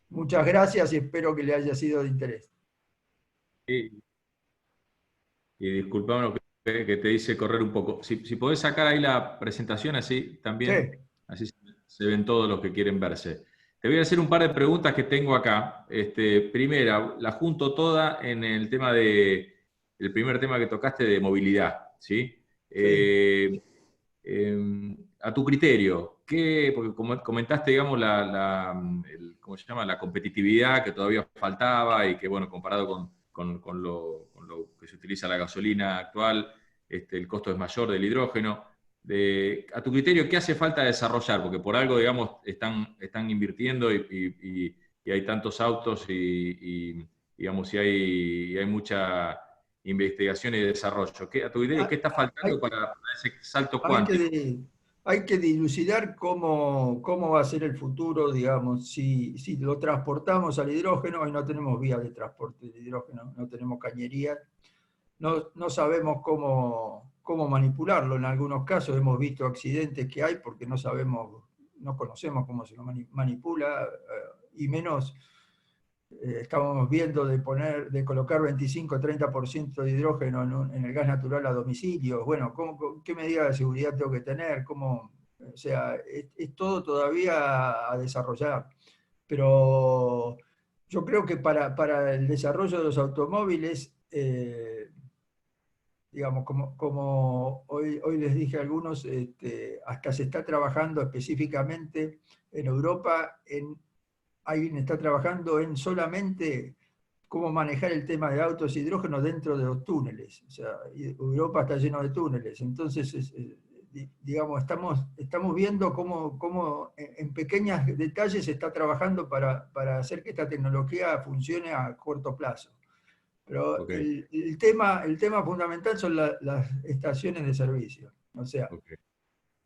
Muchas gracias y espero que le haya sido de interés.
Y disculpame lo que te hice correr un poco. Si podés sacar ahí la presentación, así también,
Sí.
así se ven todos los que quieren verse. Te voy a hacer un par de preguntas que tengo acá. Primera, la junto toda en el tema el primer tema que tocaste de movilidad, ¿sí?
Sí.
A tu criterio, porque como comentaste, digamos, ¿cómo se llama? La competitividad que todavía faltaba y que, bueno, comparado con lo que se utiliza la gasolina actual, el costo es mayor del hidrógeno. A tu criterio, ¿qué hace falta desarrollar? Porque por algo, digamos, están invirtiendo y hay tantos autos digamos, y hay mucha investigación y desarrollo. A tu criterio, ¿qué está faltando para ese salto cuántico?
Hay que dilucidar cómo va a ser el futuro, digamos, si lo transportamos al hidrógeno. Hoy no tenemos vías de transporte de hidrógeno, no tenemos cañerías, no sabemos cómo manipularlo. En algunos casos hemos visto accidentes que hay porque no conocemos cómo se lo manipula, y menos estábamos viendo de colocar 25 o 30% de hidrógeno en el gas natural a domicilio. Bueno, ¿qué medidas de seguridad tengo que tener? O sea, es todo todavía a desarrollar. Pero yo creo que para el desarrollo de los automóviles, digamos, como hoy les dije a algunos, hasta se está trabajando específicamente en Europa, alguien está trabajando en solamente cómo manejar el tema de autos e hidrógeno dentro de los túneles. O sea, Europa está lleno de túneles. Entonces, digamos, estamos viendo cómo en pequeños detalles se está trabajando para hacer que esta tecnología funcione a corto plazo. Pero
Ok,
el tema fundamental son las estaciones de servicio. O sea,
ok.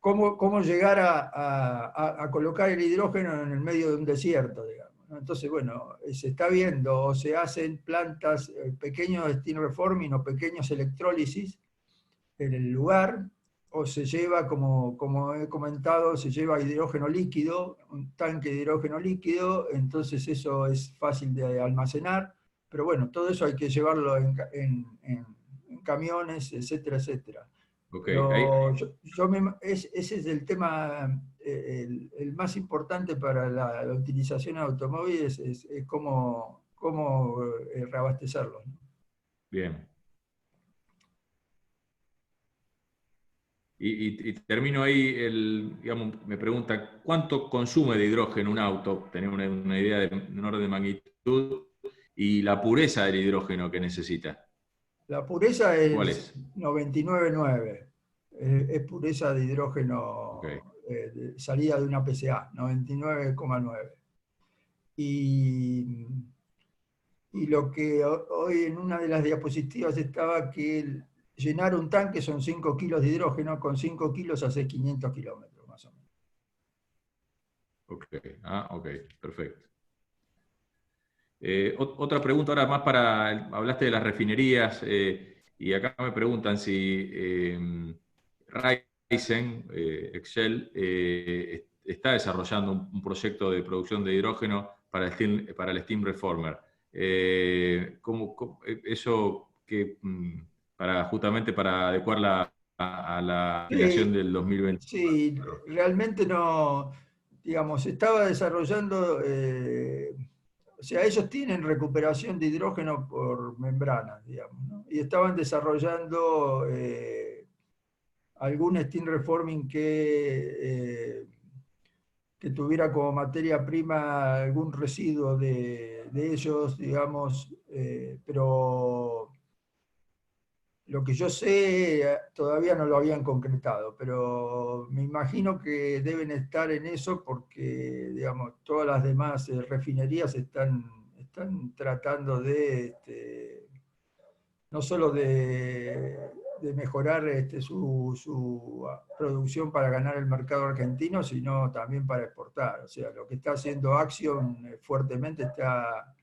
cómo llegar a colocar el hidrógeno en el medio de un desierto, digamos, ¿no? Entonces, bueno, se está viendo, o se hacen plantas, pequeños steam reforming o pequeños electrólisis en el lugar, o se lleva, como he comentado, se lleva hidrógeno líquido, un tanque de hidrógeno líquido, entonces eso es fácil de almacenar, pero bueno, todo eso hay que llevarlo en camiones, etcétera, etcétera.
Ok,
Pero ese es el tema, el más importante para la utilización de automóviles, es cómo reabastecerlos, ¿no?
bien. Y termino ahí, digamos, me pregunta, ¿cuánto consume de hidrógeno un auto? Tener una idea de un orden de magnitud y la pureza del hidrógeno que necesita.
La pureza
¿Cuál
es
es?
99,9. Es pureza de
Ok,
hidrógeno, salida de una PCA, 99,9. Y, y lo que hoy en una de las diapositivas estaba que llenar un tanque son 5 kilos de hidrógeno, con 5 kilos hace 500 kilómetros más o menos.
ok, ok, perfecto. Otra pregunta ahora más hablaste de las refinerías y acá me preguntan si Ryzen, Excel, está desarrollando un proyecto de producción de hidrógeno para el Steam Reformer. Eso justamente para adecuarla a la aplicación
Sí,
del 2024?
sí, realmente no, digamos, se estaba desarrollando, o sea, ellos tienen recuperación de hidrógeno por membranas, digamos, ¿no? Y estaban desarrollando algún steam reforming que tuviera como materia prima algún residuo de ellos, digamos, pero lo que yo sé, todavía no lo habían concretado, pero me imagino que deben estar en eso porque, digamos, todas las demás refinerías están tratando no solo de mejorar su producción para ganar el mercado argentino, sino también para exportar. O sea, lo que está haciendo Axion fuertemente está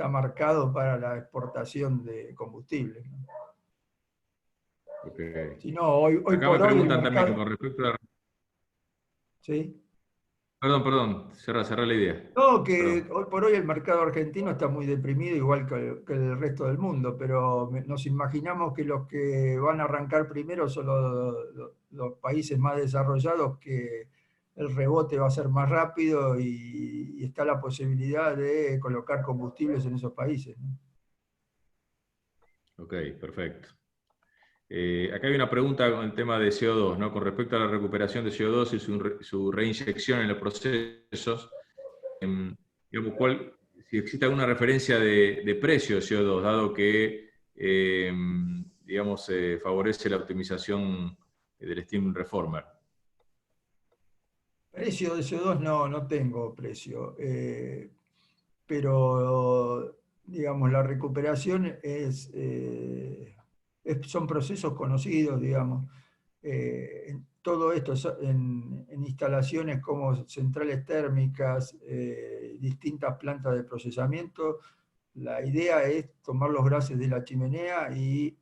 marcado para la exportación de combustibles, ¿no?
Ok.
Si no, hoy
Acá me
por hoy el
preguntan también
mercado,
con respecto a...
¿sí?
Perdón, cerré la idea.
No, que
Perdón.
hoy por hoy el mercado argentino está muy deprimido, igual que el resto del mundo, pero nos imaginamos que los que van a arrancar primero son los países más desarrollados, que el rebote va a ser más rápido y está la posibilidad de colocar combustibles en esos países, ¿no?
Ok, perfecto. Acá hay una pregunta con el tema de CO2, ¿no? Con respecto a la recuperación de CO2 y su reinyección en los procesos. Digamos, si existe alguna referencia de precio de CO2, dado que digamos, favorece la optimización del Steam Reformer.
Precio de CO2 no tengo precio, pero digamos, la recuperación son procesos conocidos, digamos. Todo esto en instalaciones como centrales térmicas, distintas plantas de procesamiento. La idea es tomar los gases de la chimenea y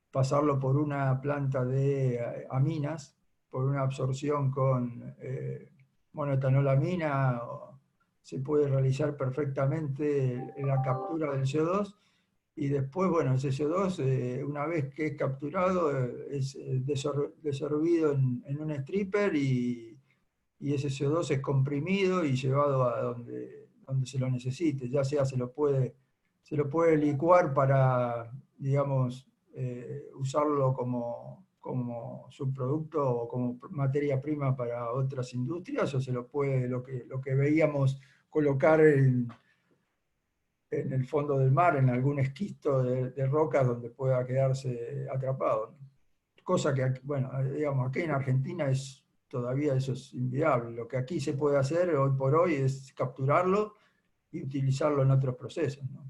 pasarlo por una planta de aminas, por una absorción con monoetanolamina, se puede realizar perfectamente la captura del CO2 y después, bueno, ese CO2, una vez que es capturado, es desorbido en un stripper y ese CO2 es comprimido y llevado a donde se lo necesite, ya sea se lo puede licuar para, digamos, usarlo como subproducto o como materia prima para otras industrias, o se lo puede, lo que veíamos, colocar en el fondo del mar, en algún esquisto de rocas donde pueda quedarse atrapado, ¿no? Cosa que, bueno, digamos, aquí en Argentina todavía eso es inviable. Lo que aquí se puede hacer hoy por hoy es capturarlo y utilizarlo en otros procesos, ¿no?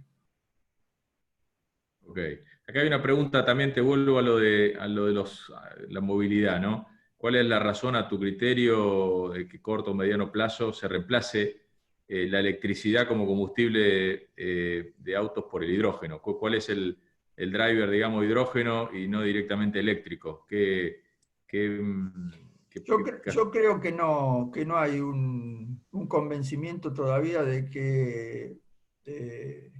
Ok. Acá hay una pregunta, también te vuelvo a la movilidad, ¿no? ¿Cuál es la razón a tu criterio de que corto o mediano plazo se reemplace la electricidad como combustible de autos por el hidrógeno? ¿Cuál es el driver, digamos, hidrógeno y no directamente eléctrico? ¿Qué, mm,
Yo creo que no hay un convencimiento todavía eh,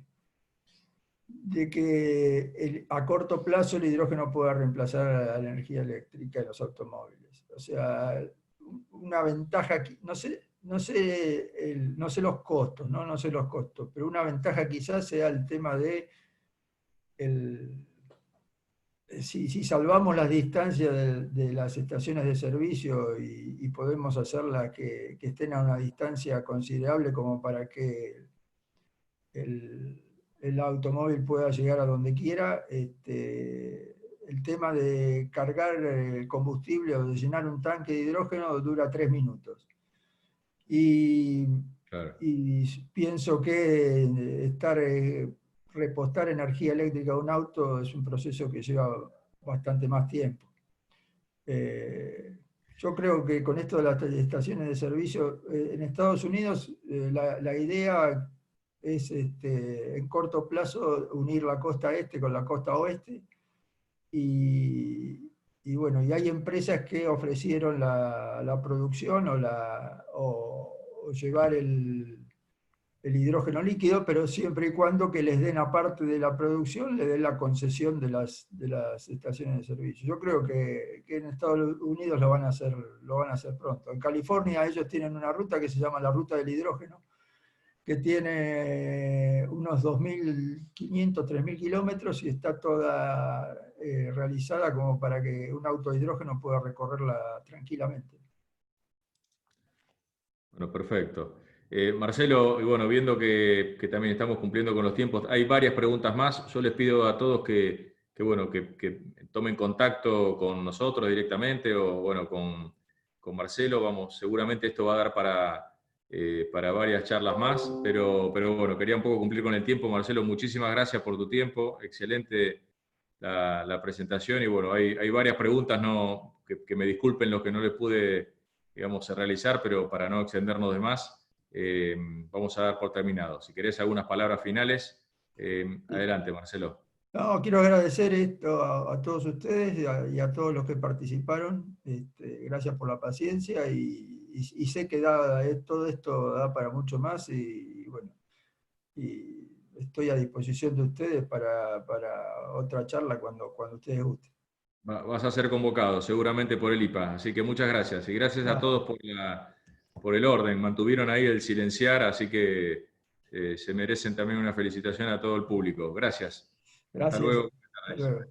de que a corto plazo el hidrógeno pueda reemplazar a la energía eléctrica de los automóviles. O sea, una ventaja, no sé los costos, ¿no? No sé los costos, pero una ventaja quizás sea el tema de el, si salvamos las distancias de las estaciones de servicio y podemos hacerlas que estén a una distancia considerable como para que el, el automóvil pueda llegar a donde quiera, el tema de cargar combustible o de llenar un tanque de hidrógeno dura 3 minutos. Y,
claro.
y pienso que repostar energía eléctrica a un auto es un proceso que lleva bastante más tiempo. Eh, yo creo que con esto de las estaciones de servicio, en Estados Unidos la idea es en corto plazo unir la costa este con la costa oeste y bueno, y hay empresas que ofrecieron la producción o llevar el hidrógeno líquido, pero siempre y cuando que les den aparte de la producción, le den la concesión de las estaciones de servicio. Yo creo que en Estados Unidos lo van a hacer pronto. En California ellos tienen una ruta que se llama la ruta del hidrógeno, que tiene unos 2.500, 3.000 kilómetros y está toda realizada como para que un auto de hidrógeno pueda recorrerla tranquilamente.
Bueno, perfecto. Marcelo, y bueno, viendo que también estamos cumpliendo con los tiempos, hay varias preguntas más. Yo les pido a todos bueno, que tomen contacto con nosotros directamente o bueno, con Marcelo. Vamos, seguramente esto va a dar para varias charlas más, pero bueno, quería un poco cumplir con el tiempo. Marcelo, muchísimas gracias por tu tiempo. Excelente la presentación y bueno, hay varias preguntas, no, que me disculpen los que no les pude, digamos, realizar, pero para no extendernos de más, vamos a dar por terminado. Si querés algunas palabras finales, adelante, Marcelo.
No, quiero agradecer esto a todos ustedes y a todos los que participaron. Gracias por la paciencia y sé que todo esto da para mucho más y bueno, y estoy a disposición de ustedes para otra charla cuando ustedes gusten.
Vas a ser convocado seguramente por el IPA, así que muchas gracias. Y gracias a
Ah,
todos por el orden. Mantuvieron ahí el silenciar, así que se merecen también una felicitación a todo el público. Gracias. Hasta
gracias.
luego.
Hasta luego.